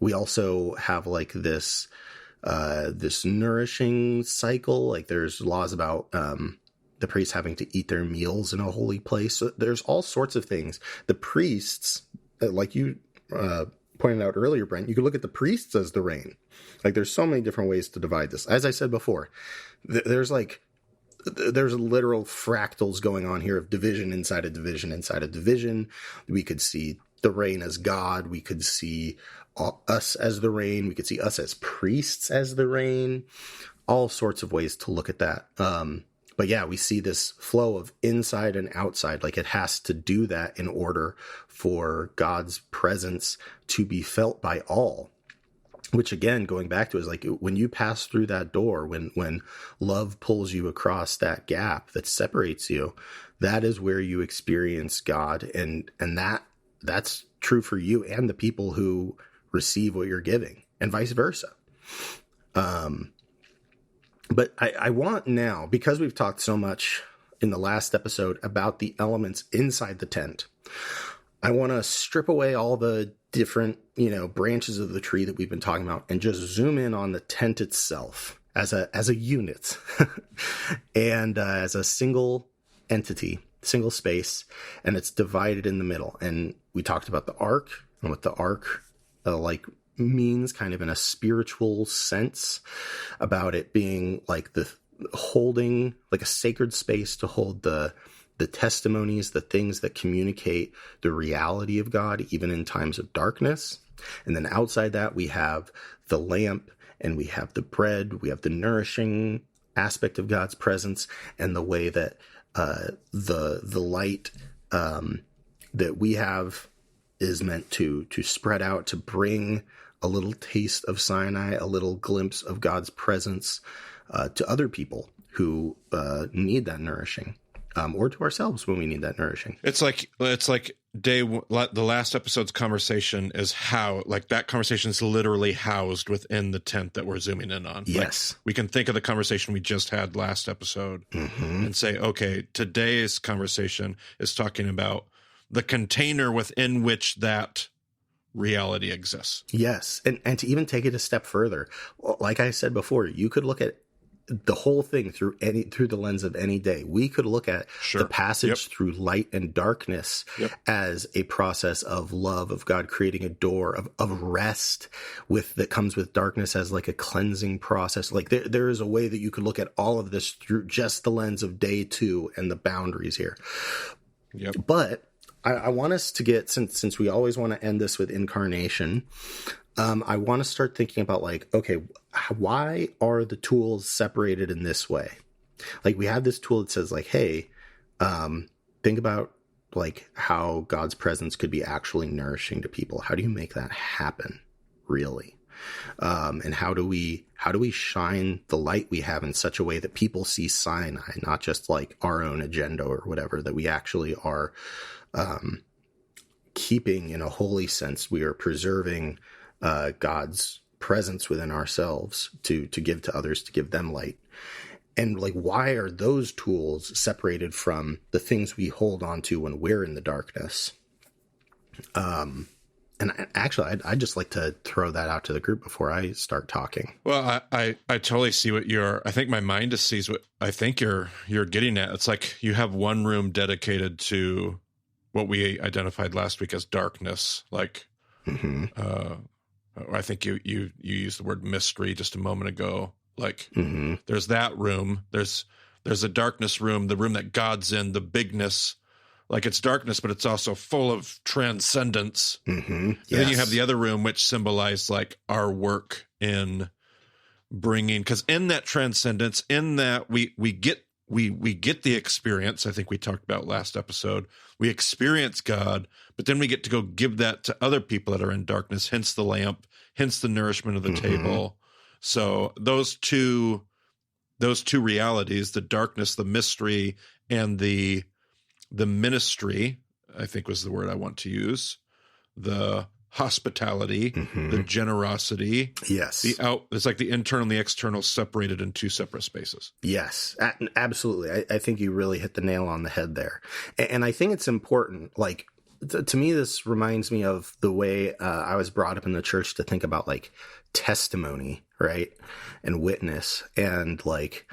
We also have like this nourishing cycle. Like there's laws about the priests having to eat their meals in a holy place. So there's all sorts of things. The priests, like you pointed out earlier, Brent, you could look at the priests as the rain. Like there's so many different ways to divide this. As I said before, there's literal fractals going on here of division inside a division inside a division. We could see the rain as God. We could see us as the rain. We could see us as priests as the rain. All sorts of ways to look at that. But yeah, we see this flow of inside and outside. Like it has to do that in order for God's presence to be felt by all. Which again, going back to is like when you pass through that door, when love pulls you across that gap that separates you, that is where you experience God, and that's true for you and the people who receive what you're giving, and vice versa. But I want now, because we've talked so much in the last episode about the elements inside the tent, I want to strip away all the different, branches of the tree that we've been talking about and just zoom in on the tent itself as a unit and as a single entity, single space, and it's divided in the middle. And we talked about the ark and what the ark means kind of in a spiritual sense, about it being like the holding, like a sacred space to hold the testimonies, the things that communicate the reality of God, even in times of darkness. And then outside that, we have the lamp, and we have the bread, we have the nourishing aspect of God's presence, and the way that the light that we have is meant to spread out, to bring a little taste of Sinai, a little glimpse of God's presence to other people who need that nourishing. Or to ourselves when we need that nourishing. It's like the last episode's conversation is how, like, that conversation is literally housed within the tent that we're zooming in on. Yes. Like, we can think of the conversation we just had last episode and say, okay, today's conversation is talking about the container within which that reality exists. Yes. And to even take it a step further, like I said before, you could look at the whole thing through the lens of any day. We could look at the passage through light and darkness as a process of love, of God creating a door of rest that comes with darkness as like a cleansing process. Like there is a way that you could look at all of this through just the lens of day 2 and the boundaries here. Yep. But I want us to get, since we always want to end this with incarnation, I want to start thinking about like, okay, why are the tools separated in this way? Like we have this tool that says like, hey, think about like how God's presence could be actually nourishing to people. How do you make that happen really? And how do we shine the light we have in such a way that people see Sinai, not just like our own agenda or whatever, that we actually are keeping in a holy sense. We are preserving God's presence within ourselves to give to others, to give them light. And like, why are those tools separated from the things we hold on to when we're in the darkness? And actually, I'd just like to throw that out to the group before I start talking. Well, I totally see what I think my mind just sees what I think you're getting at. It's like you have one room dedicated to what we identified last week as darkness. Like, I think you used the word mystery just a moment ago. Like, there's that room. There's a darkness room, the room that God's in, the bigness. Like it's darkness, but it's also full of transcendence. Yes. And then you have the other room, which symbolized like our work in bringing, because in that transcendence, in that we get the experience. I think we talked about last episode. We experience God, but then we get to go give that to other people that are in darkness. Hence the lamp, hence the nourishment of the table. So those two realities, the darkness, the mystery, and the ministry, I think was the word I want to use. The hospitality, the generosity. Yes. It's like the internal and the external separated in two separate spaces. Yes, absolutely. I think you really hit the nail on the head there. And I think it's important. Like, to me, this reminds me of the way I was brought up in the church to think about like testimony, right? And witness. And like,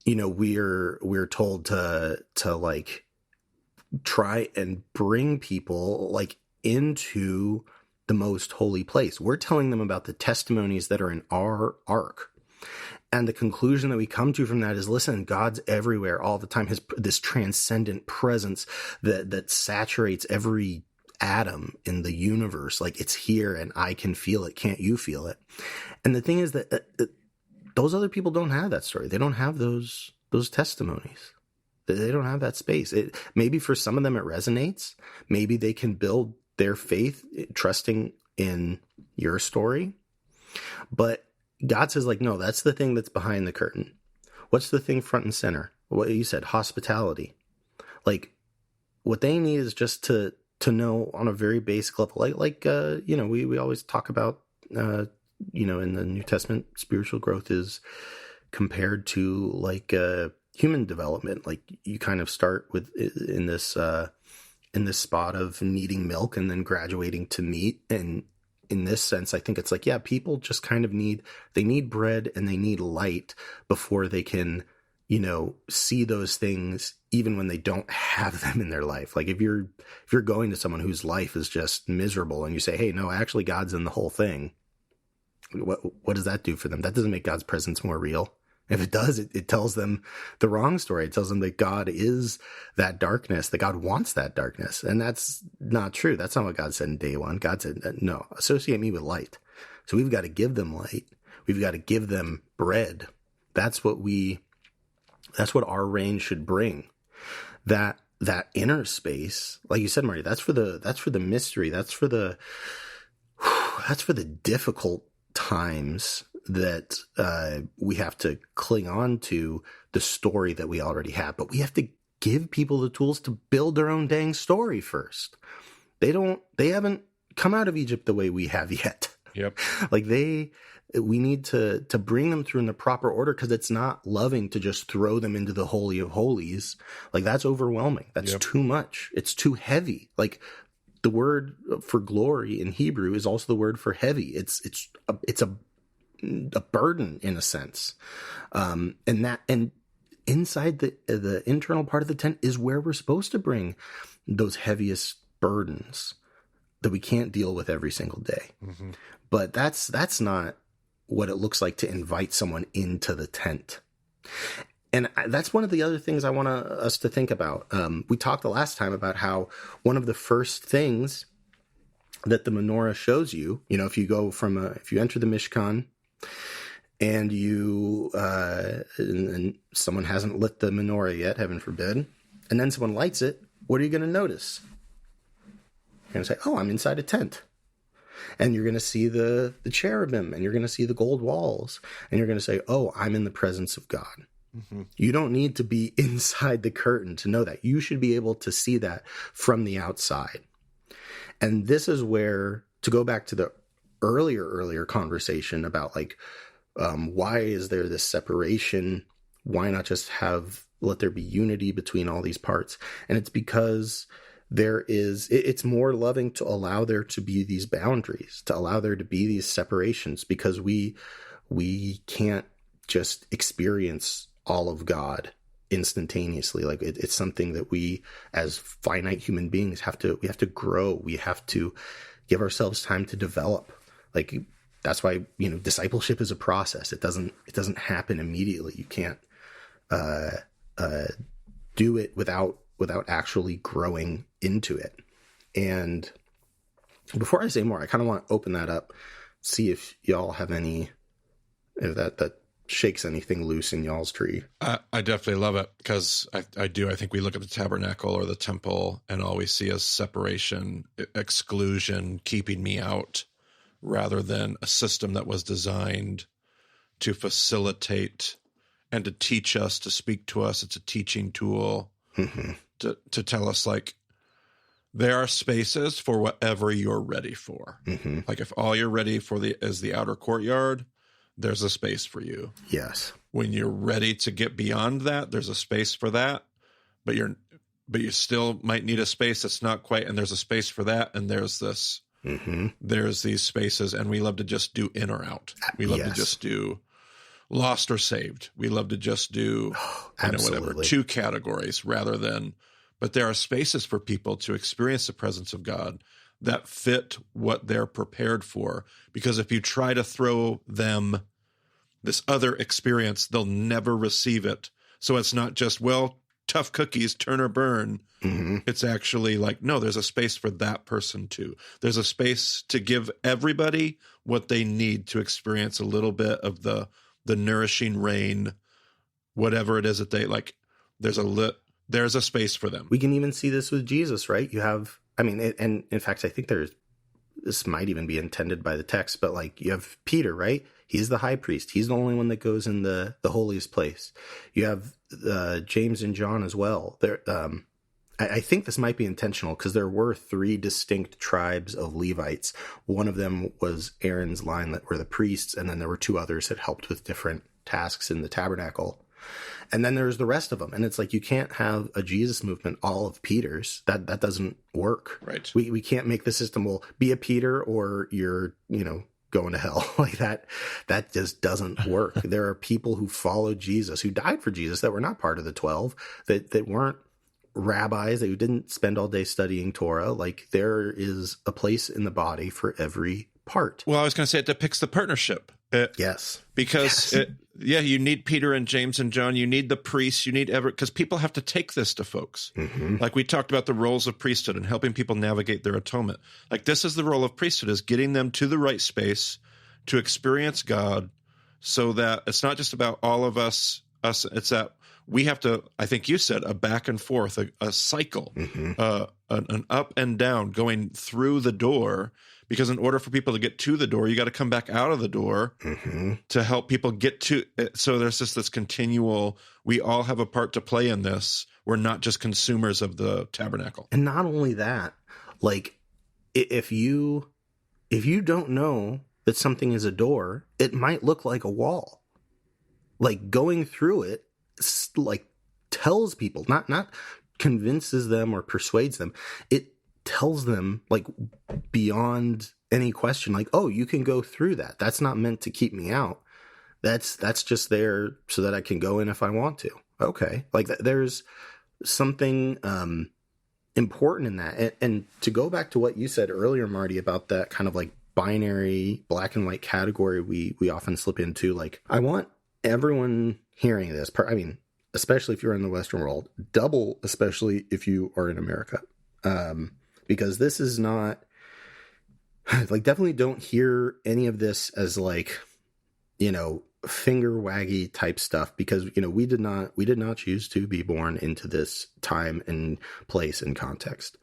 we're told to like try and bring people like into the most holy place. We're telling them about the testimonies that are in our ark. And the conclusion that we come to from that is, listen, God's everywhere all the time. This transcendent presence that saturates every atom in the universe. Like, it's here and I can feel it. Can't you feel it? And the thing is that those other people don't have that story. They don't have those testimonies. They don't have that space. Maybe for some of them it resonates. Maybe they can build their faith trusting in your story. But God says, like, no, that's the thing that's behind the curtain. What's the thing front and center? What you said, hospitality. Like, what they need is just to know on a very basic level. We always talk about, in the New Testament, spiritual growth is compared to like human development. Like, you kind of start with in this spot of needing milk and then graduating to meat. And in this sense, I think it's like, yeah, people just kind of need bread and they need light before they can, see those things even when they don't have them in their life. Like, if you're going to someone whose life is just miserable and you say, hey, no, actually God's in the whole thing. What does that do for them? That doesn't make God's presence more real. If it does, it tells them the wrong story. It tells them that God is that darkness, that God wants that darkness. And that's not true. That's not what God said in day one. God said, no, associate me with light. So we've got to give them light. We've got to give them bread. That's what our range should bring. That inner space, like you said, Marty, that's for the mystery. That's for the difficult times that we have to cling on to the story that we already have. But we have to give people the tools to build their own dang story first. They haven't come out of Egypt the way we have yet. Yep. Like, we need to bring them through in the proper order, because it's not loving to just throw them into the Holy of Holies. Like, that's overwhelming. That's too much. It's too heavy. Like, the word for glory in Hebrew is also the word for heavy. It's a burden in a sense. And inside the internal part of the tent is where we're supposed to bring those heaviest burdens that we can't deal with every single day. Mm-hmm. But that's not what it looks like to invite someone into the tent. And that's one of the other things I want us to think about. We talked the last time about how one of the first things that the menorah shows you, if you go if you enter the Mishkan and and someone hasn't lit the menorah yet, heaven forbid, and then someone lights it, what are you going to notice? You're going to say, oh, I'm inside a tent. And you're going to see the cherubim, and you're going to see the gold walls, and you're going to say, oh, I'm in the presence of God. Mm-hmm. You don't need to be inside the curtain to know that. You should be able to see that from the outside. And this is where, to go back to the earlier conversation about like, why is there this separation? Why not just let there be unity between all these parts? And it's because it's more loving to allow there to be these boundaries, to allow there to be these separations, because we can't just experience all of God instantaneously. Like, it's something that we as finite human beings we have to grow. We have to give ourselves time to develop. Like, that's why, discipleship is a process. It doesn't happen immediately. You can't do it without actually growing into it. And before I say more, I kind of want to open that up, see if y'all have if that shakes anything loose in y'all's tree. I definitely love it, because I think we look at the tabernacle or the temple and all we see is separation, exclusion, keeping me out, rather than a system that was designed to facilitate and to teach us, to speak to us. It's a teaching tool. Mm-hmm. To tell us, like, There are spaces for whatever you're ready for. Mm-hmm. Like if all you're ready for is the outer courtyard, there's a space for you. Yes. When you're ready to get beyond that, there's a space for that. But you still might need a space that's not quite, and there's a space for that, and there's this. Mm-hmm. There's these spaces, and we love to just do in or out. We love to just do lost or saved. We love to just do whatever, 2 categories rather than. But there are spaces for people to experience the presence of God that fit what they're prepared for. Because if you try to throw them this other experience, they'll never receive it. So it's not just, well, tough cookies, turn or burn. Mm-hmm. It's actually like, no, there's a space for that person too. There's a space to give everybody what they need to experience a little bit of the nourishing rain, whatever it is that they like. There's a space for them. We can even see this with Jesus, right? You have, and in fact, I think this might even be intended by the text, but like you have Peter, right? He's the high priest. He's the only one that goes in the holiest place. You have James and John as well. I think this might be intentional because there were 3 distinct tribes of Levites. One of them was Aaron's line that were the priests, and then there were 2 others that helped with different tasks in the tabernacle. And then there's the rest of them. And it's like, you can't have a Jesus movement, all of Peter's. That doesn't work. Right. We can't make the system, well, be a Peter or you're, going to hell. Like that just doesn't work. There are people who followed Jesus, who died for Jesus, that were not part of the 12, that weren't rabbis, that didn't spend all day studying Torah. Like there is a place in the body for every part. Well, I was going to say it depicts the partnership. Yes. Because, you need Peter and James and John. You need the priests. You need because people have to take this to folks. Mm-hmm. Like we talked about the roles of priesthood and helping people navigate their atonement. Like this is the role of priesthood, is getting them to the right space to experience God, so that it's not just about all of us. It's that we have to, I think you said, a back and forth, a cycle, mm-hmm. An up and down going through the door. Because in order for people to get to the door, you got to come back out of the door mm-hmm. to help people get to it. So there's just this continual, we all have a part to play in this. We're not just consumers of the tabernacle. And not only that, like if you don't know that something is a door, it might look like a wall. Like going through it, like tells people, not convinces them or persuades them. It tells them, like, beyond any question, like, oh, you can go through that. That's not meant to keep me out. That's just there so that I can go in if I want to. Okay. Like there's something important in that. And to go back to what you said earlier, Marty, about that kind of like binary black and white category we often slip into, like, I want everyone hearing this, especially if you're in the Western world, double, especially if you are in America. Because this is not, like, definitely don't hear any of this as like, finger waggy type stuff, because, we did not choose to be born into this time and place and context.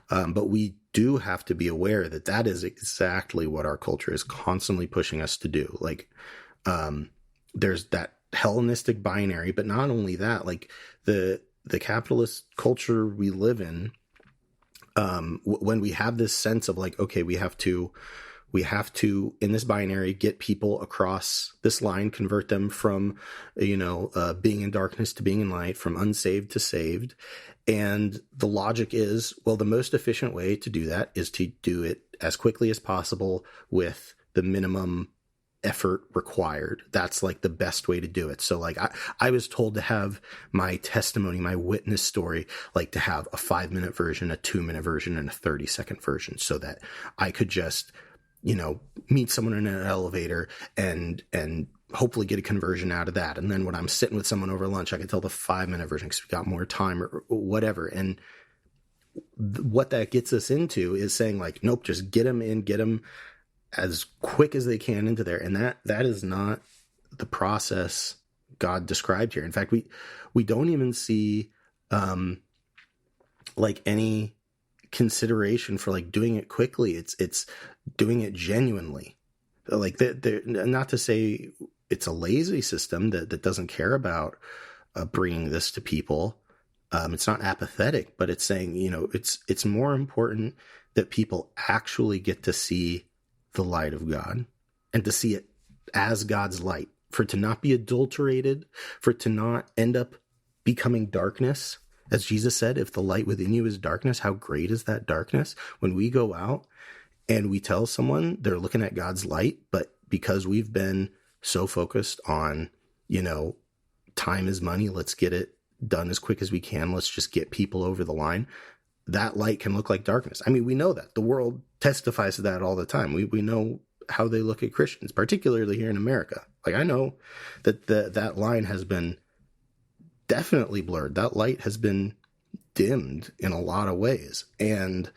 But we do have to be aware that is exactly what our culture is constantly pushing us to do. Like, there's that Hellenistic binary, but not only that, like the capitalist culture we live in, when we have this sense of like, okay, we have to in this binary get people across this line, convert them from being in darkness to being in light, from unsaved to saved. And the logic is, well, the most efficient way to do that is to do it as quickly as possible with the minimum effort required. That's like the best way to do it. So like I was told to have my testimony, my witness story, like to have a 5-minute version, a 2-minute version, and a 30-second version, so that I could just, meet someone in an elevator and hopefully get a conversion out of that. And then when I'm sitting with someone over lunch, I can tell the 5-minute version because we got more time or whatever. And what that gets us into is saying like, nope, just get them in, get them as quick as they can into there. And that is not the process God described here. In fact, we don't even see like any consideration for like doing it quickly. It's doing it genuinely. Like they're not to say it's a lazy system that doesn't care about bringing this to people. It's not apathetic, but it's saying, it's more important that people actually get to see the light of God and to see it as God's light, for it to not be adulterated, for it to not end up becoming darkness. As Jesus said, if the light within you is darkness, how great is that darkness? When we go out and we tell someone they're looking at God's light, but because we've been so focused on, time is money, let's get it done as quick as we can, let's just get people over the line, that light can look like darkness. I mean, we know that. The world testifies to that all the time. We know how they look at Christians, particularly here in America. Like, I know that that line has been definitely blurred. That light has been dimmed in a lot of ways. And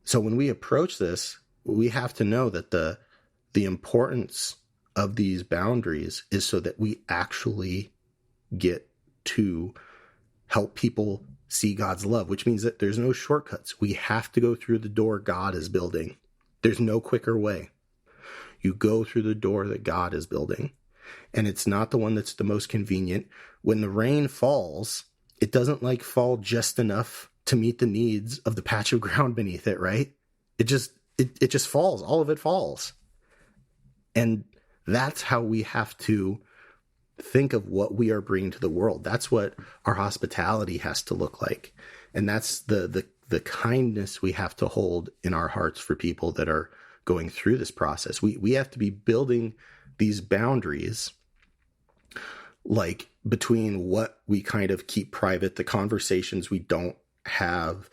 so when we approach this, we have to know that the importance of these boundaries is so that we actually get to help people see God's love, which means that there's no shortcuts. We have to go through the door God is building. There's no quicker way. You go through the door that God is building, and it's not the one that's the most convenient. When the rain falls, it doesn't fall just enough to meet the needs of the patch of ground beneath it, right? It just falls. All of it falls. And that's how we have to think of what we are bringing to the world. That's what our hospitality has to look like. And that's the kindness we have to hold in our hearts for people that are going through this process. We have to be building these boundaries, between what we kind of keep private, the conversations we don't have,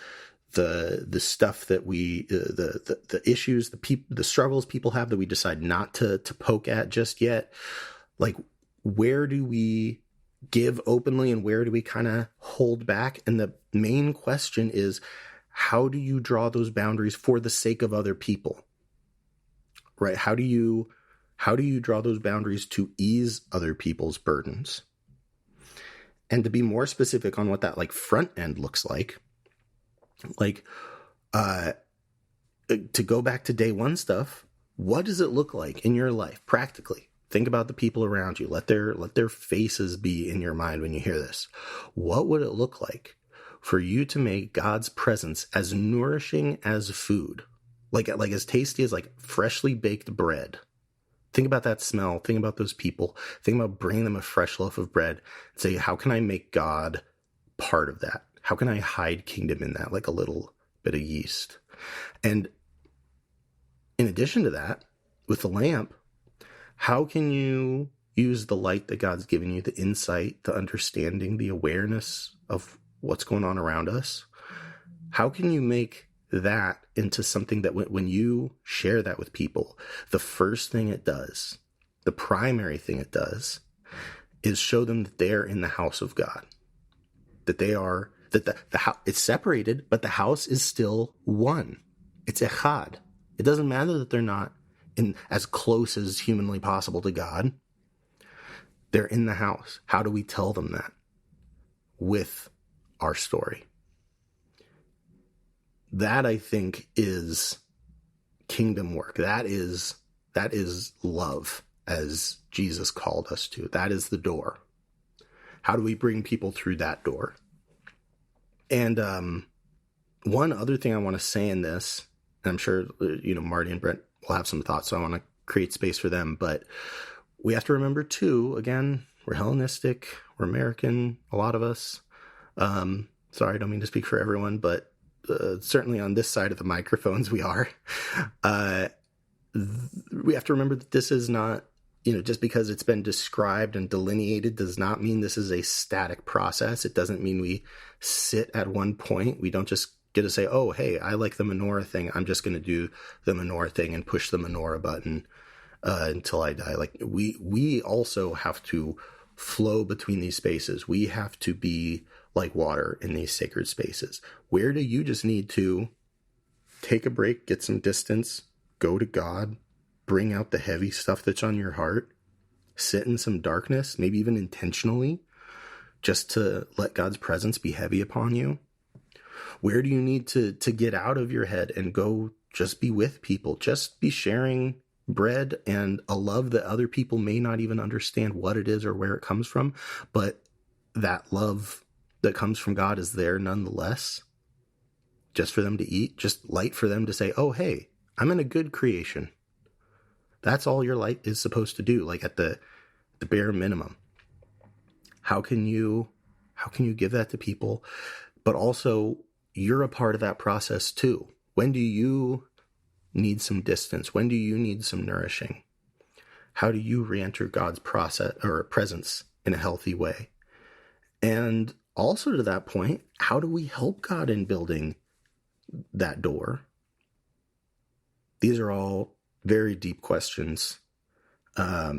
the stuff that the issues, the struggles people have that we decide not to poke at just yet. Where do we give openly and where do we kind of hold back? And the main question is, how do you draw those boundaries for the sake of other people? Right? How do you draw those boundaries to ease other people's burdens? And to be more specific on what that front end looks like, to go back to day one stuff, what does it look like in your life practically? Think about the people around you. Let their faces be in your mind when you hear this. What would it look like for you to make God's presence as nourishing as food, as tasty as freshly baked bread? Think about that smell. Think about those people. Think about bringing them a fresh loaf of bread and say, how can I make God part of that? How can I hide kingdom in that, like a little bit of yeast? And in addition to that, with the lamp, how can you use the light that God's given you, the insight, the understanding, the awareness of what's going on around us? How can you make that into something that when you share that with people, the first thing it does, the primary thing it does, is show them that they're in the house of God, that they are, that the house, it's separated, but the house is still one. It's echad. It doesn't matter that they're not in as close as humanly possible to God. They're in the house. How do we tell them that? With our story. That, I think, is kingdom work. That is love, as Jesus called us to. That is the door. How do we bring people through that door? And one other thing I want to say in this, and I'm sure Marty and Brent will have some thoughts, so I want to create space for them. But we have to remember too, again, we're Hellenistic, we're American, a lot of us. Sorry, I don't mean to speak for everyone, but certainly on this side of the microphones we are. We have to remember that this is not, just because it's been described and delineated does not mean this is a static process. It doesn't mean we sit at one point. We don't just get to say, oh, hey, I like the menorah thing. I'm just going to do the menorah thing and push the menorah button until I die. We also have to flow between these spaces. We have to be like water in these sacred spaces. Where do you just need to take a break, get some distance, go to God, bring out the heavy stuff that's on your heart, sit in some darkness, maybe even intentionally, just to let God's presence be heavy upon you? Where do you need to get out of your head and go just be with people, just be sharing bread and a love that other people may not even understand what it is or where it comes from, but that love that comes from God is there nonetheless, just for them to eat, just light for them to say, oh, hey, I'm in a good creation. That's all your light is supposed to do, like at the bare minimum. How can you give that to people? But also, you're a part of that process too. When do you need some distance? When do you need some nourishing? How do you re-enter God's process or presence in a healthy way? And also to that point, how do we help God in building that door? These are all very deep questions. I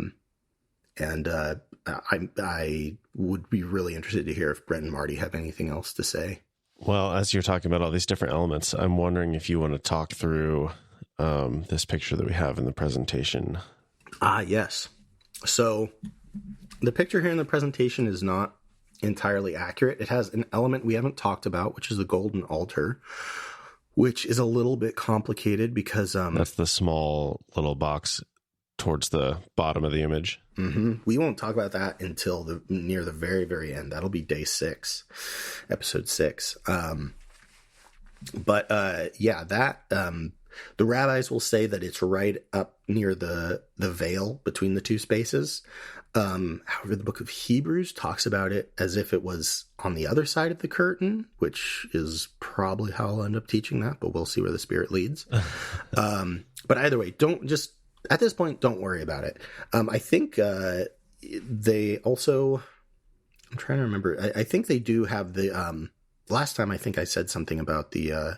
would be really interested to hear if Brent and Marty have anything else to say. Well, as you're talking about all these different elements, I'm wondering if you want to talk through this picture that we have in the presentation. Yes. So the picture here in the presentation is not entirely accurate. It has an element we haven't talked about, which is the golden altar, which is a little bit complicated because... that's the small little box towards the bottom of the image. Mm-hmm. We won't talk about that until near the very, very end. That'll be day 6, episode 6. The rabbis will say that it's right up near the veil between the two spaces. However, the book of Hebrews talks about it as if it was on the other side of the curtain, which is probably how I'll end up teaching that, but we'll see where the Spirit leads. But either way, at this point, don't worry about it. I think they also, I'm trying to remember, I think they do have the, last time I think I said something about the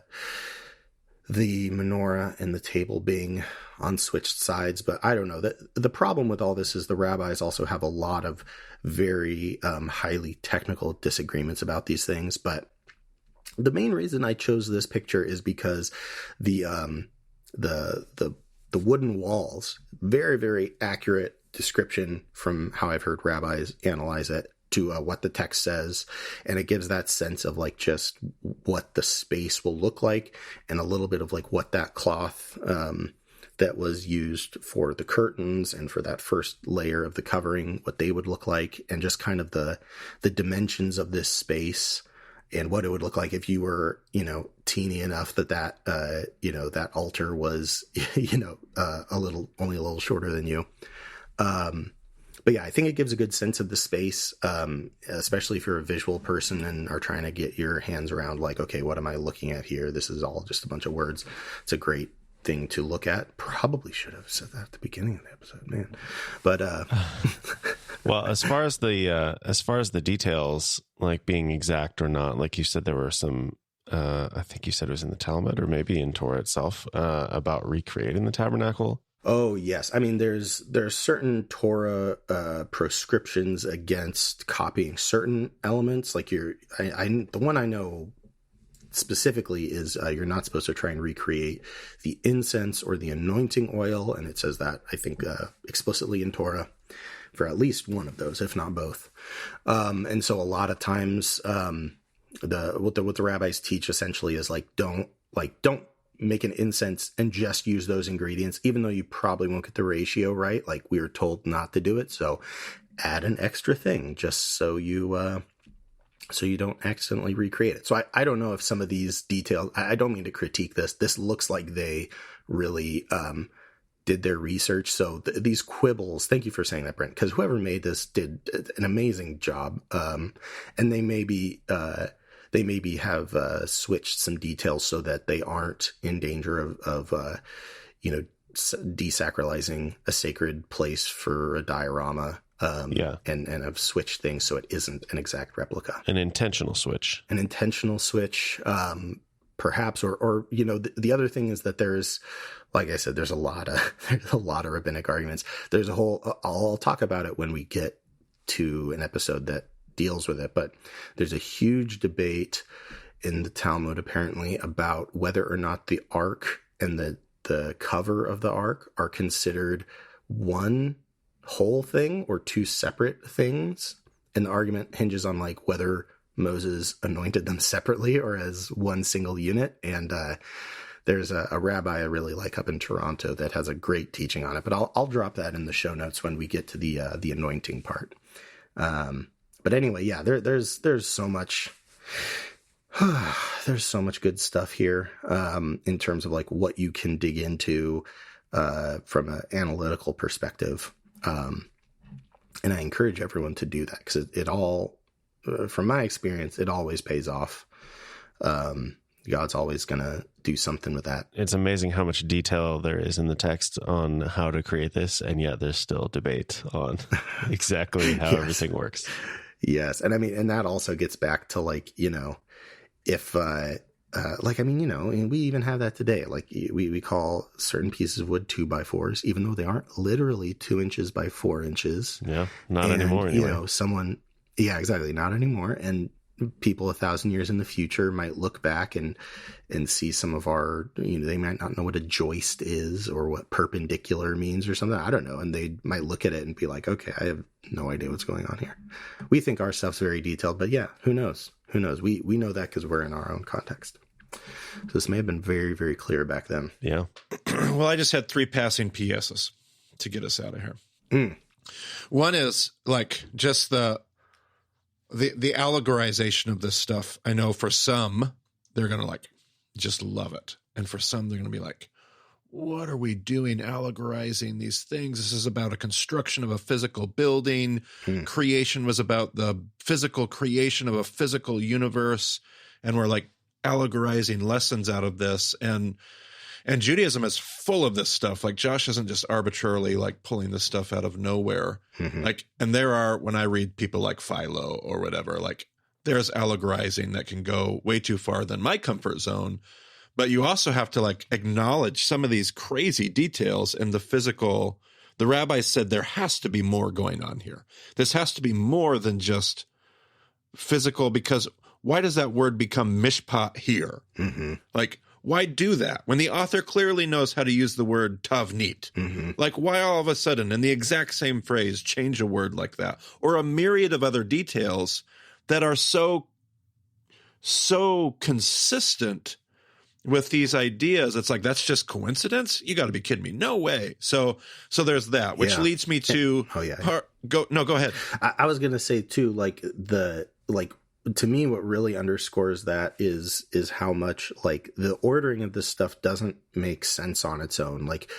menorah and the table being on switched sides, but I don't know. The problem with all this is the rabbis also have a lot of very highly technical disagreements about these things. But the main reason I chose this picture is because the wooden walls, very, very accurate description from how I've heard rabbis analyze it to what the text says. And it gives that sense of like just what the space will look like and a little bit of like what that cloth that was used for the curtains and for that first layer of the covering, what they would look like, and just kind of the dimensions of this space and what it would look like if you were, teeny enough that altar was, only a little shorter than you. But yeah, I think it gives a good sense of the space, especially if you're a visual person and are trying to get your hands around like, okay, what am I looking at here? This is all just a bunch of words. It's a great thing to look at. Probably should have said that at the beginning of the episode, man. But well, as far as the details, like being exact or not, like you said, there were some. I think you said it was in the Talmud or maybe in Torah itself about recreating the tabernacle. Oh yes, I mean there's certain Torah proscriptions against copying certain elements. Like the one I know specifically is you're not supposed to try and recreate the incense or the anointing oil, and it says that I think explicitly in Torah for at least one of those, if not both. And so a lot of times, what the rabbis teach essentially is don't make an incense and just use those ingredients, even though you probably won't get the ratio right. Like we were told not to do it. So add an extra thing just so you don't accidentally recreate it. So I don't know if some of these details, I don't mean to critique this. This looks like they really, did their research. So these quibbles, thank you for saying that, Brent, because whoever made this did an amazing job. And they maybe have switched some details so that they aren't in danger of desacralizing a sacred place for a diorama. And have switched things so it isn't an exact replica. An intentional switch. Perhaps, or the other thing is that there's, like I said, there's a lot of rabbinic arguments. There's a whole, I'll talk about it when we get to an episode that deals with it, but there's a huge debate in the Talmud apparently about whether or not the ark and the cover of the ark are considered one whole thing or two separate things. And the argument hinges on like whether Moses anointed them separately or as one single unit. And there's a rabbi I really like up in Toronto that has a great teaching on it, but I'll drop that in the show notes when we get to the anointing part. But anyway, yeah, there's so much. There's so much good stuff here in terms of like what you can dig into from an analytical perspective. And I encourage everyone to do that because it all, from my experience, it always pays off. God's always going to do something with that. It's amazing how much detail there is in the text on how to create this, and yet there's still debate on exactly how Yes. everything works. Yes. And I mean, and that also gets back to like, if, like, I mean, and we even have that today. Like we call certain pieces of wood 2x4s, even though they aren't literally 2 inches by 4 inches. Yeah. Not anymore. Anyway. Yeah, exactly. Not anymore. And people 1,000 years in the future might look back and see some of our, they might not know what a joist is or what perpendicular means or something. I don't know. And they might look at it and be like, okay, I have no idea what's going on here. We think our stuff's very detailed, but yeah, who knows? Who knows? We know that because we're in our own context. So this may have been very, very clear back then. Yeah. Well, I just had 3 passing PSs to get us out of here. One is like just the allegorization of this stuff. I know for some, they're going to like just love it. And for some, they're going to be like, what are we doing allegorizing these things? This is about a construction of a physical building. Creation was about the physical creation of a physical universe. And we're like allegorizing lessons out of this. And Judaism is full of this stuff. Like Josh isn't just arbitrarily like pulling this stuff out of nowhere. Like, and there are, when I read people like Philo or whatever, like there's allegorizing that can go way too far than my comfort zone. But you also have to like acknowledge some of these crazy details in the physical. The rabbis said there has to be more going on here. This has to be more than just physical, because why does that word become mishpat here? Like, why do that when the author clearly knows how to use the word tavnit? Like, why all of a sudden in the exact same phrase change a word like that, or a myriad of other details that are so consistent with these ideas? It's like, that's just coincidence? You got to be kidding me. No way. So there's that, which leads me to go ahead. I was going to say too, to me, what really underscores that is how much like the ordering of this stuff doesn't make sense on its own. Like,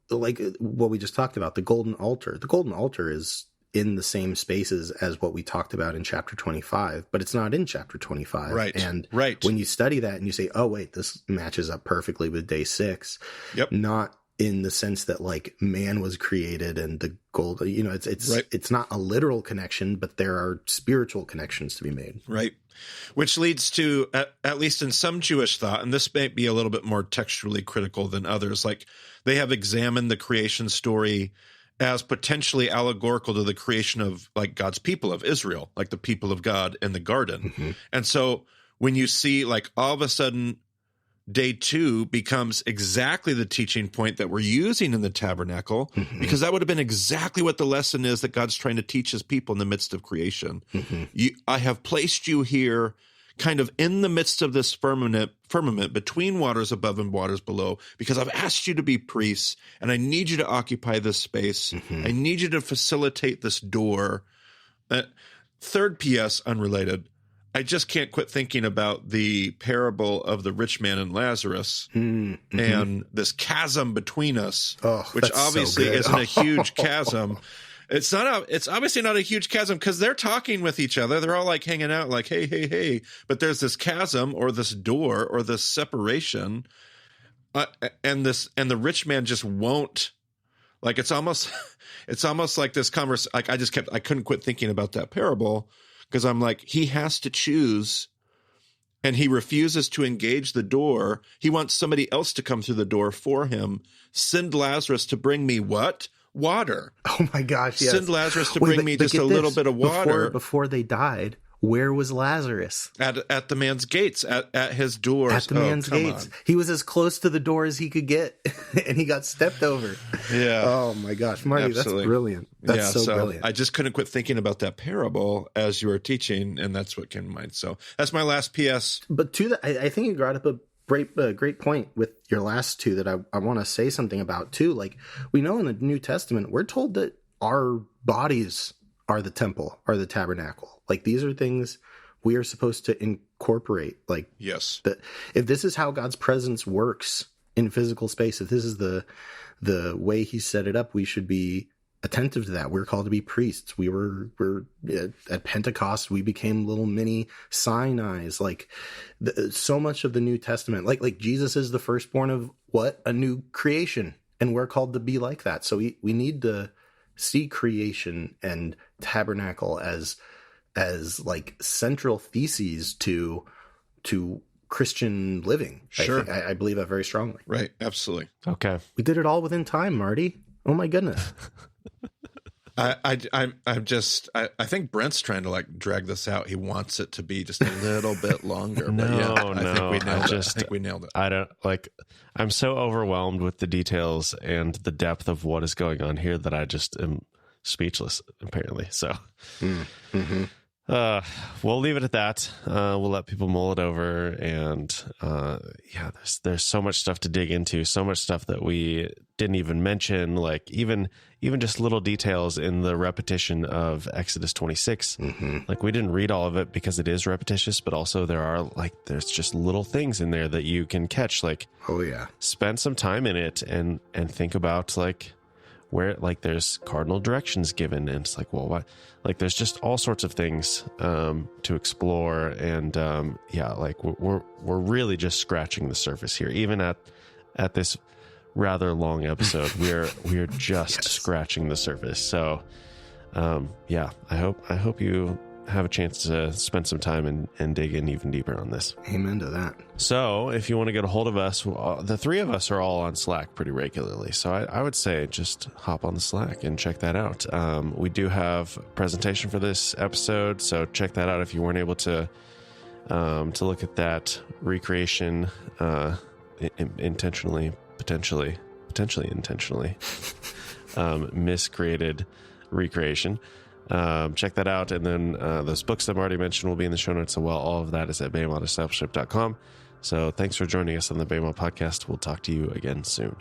like what we just talked about, the golden altar. The golden altar is in the same spaces as what we talked about in chapter 25, but it's not in chapter 25. Right. And when you study that and you say, oh, wait, this matches up perfectly with day 6. Yep. Not in the sense that like man was created and the gold, it's not a literal connection, but there are spiritual connections to be made. Right. Which leads to, at least in some Jewish thought, and this may be a little bit more textually critical than others, like they have examined the creation story as potentially allegorical to the creation of like God's people of Israel, like the people of God in the garden. And so when you see like all of a sudden day 2 becomes exactly the teaching point that we're using in the tabernacle, because that would have been exactly what the lesson is that God's trying to teach his people in the midst of creation. I have placed you here kind of in the midst of this firmament between waters above and waters below, because I've asked you to be priests and I need you to occupy this space. I need you to facilitate this door. Third PS, unrelated. I just can't quit thinking about the parable of the rich man and Lazarus and this chasm between us, which obviously isn't a huge chasm. It's obviously not a huge chasm because they're talking with each other. They're all like hanging out like, hey, hey, hey. But there's this chasm or this door or this separation. And the rich man just won't, like, it's almost like this converse. Like I couldn't quit thinking about that parable, because I'm like, he has to choose and he refuses to engage the door. He wants somebody else to come through the door for him. Send Lazarus to bring me what? Water. Oh my gosh, yes. Send Lazarus to bring me just a little bit of water. Before they died, where was Lazarus? At the man's gates, at his doors. At the man's gates. He was as close to the door as he could get, and he got stepped over. Yeah. Oh my gosh, Marty, Absolutely. That's brilliant. That's so brilliant. I just couldn't quit thinking about that parable as you were teaching, and that's what came to mind. So that's my last PS. But to that, I think you brought up a great point with your last 2 that I want to say something about too. Like, we know in the New Testament, we're told that our bodies are the temple, are the tabernacle. Like, these are things we are supposed to incorporate. Like, yes, if this is how God's presence works in physical space, if this is the way he set it up, we should be attentive to that. We're called to be priests. We're at Pentecost, we became little mini Sinai's. Like, so much of the New Testament, like Jesus is the firstborn of what? A new creation. And we're called to be like that. So we need to see creation and tabernacle as like central theses to Christian living. Sure. I believe that very strongly. Right. Absolutely. Okay. We did it all within time, Marty. Oh my goodness. I think Brent's trying to like drag this out. He wants it to be just a little bit longer. No, but yeah, no. I think we nailed it. I don't like. I'm so overwhelmed with the details and the depth of what is going on here that I just am speechless. Apparently, so. Mm-hmm. We'll leave it at that. We'll let people mull it over, and there's so much stuff to dig into, so much stuff that we didn't even mention, like even just little details in the repetition of Exodus 26. Mm-hmm. Like, we didn't read all of it because it is repetitious, but also there's just little things in there that you can catch. Like, oh yeah, spend some time in it and think about like where, like, there's cardinal directions given, and it's like, well, what? Like, there's just all sorts of things to explore, and like we're really just scratching the surface here. Even at this rather long episode, we're just scratching the surface. So, I hope you have a chance to spend some time and dig in even deeper on this. Amen to that. So if you want to get a hold of us, the three of us are all on Slack pretty regularly. So I would say just hop on the Slack and check that out. We do have a presentation for this episode, so check that out if you weren't able to look at that recreation intentionally, potentially intentionally miscreated recreation. Check that out, and then those books that Marty mentioned will be in the show notes as well. All of that is at BEHEMOThdiscipleship.com. So thanks for joining us on the BEHEMOT podcast. We'll talk to you again soon.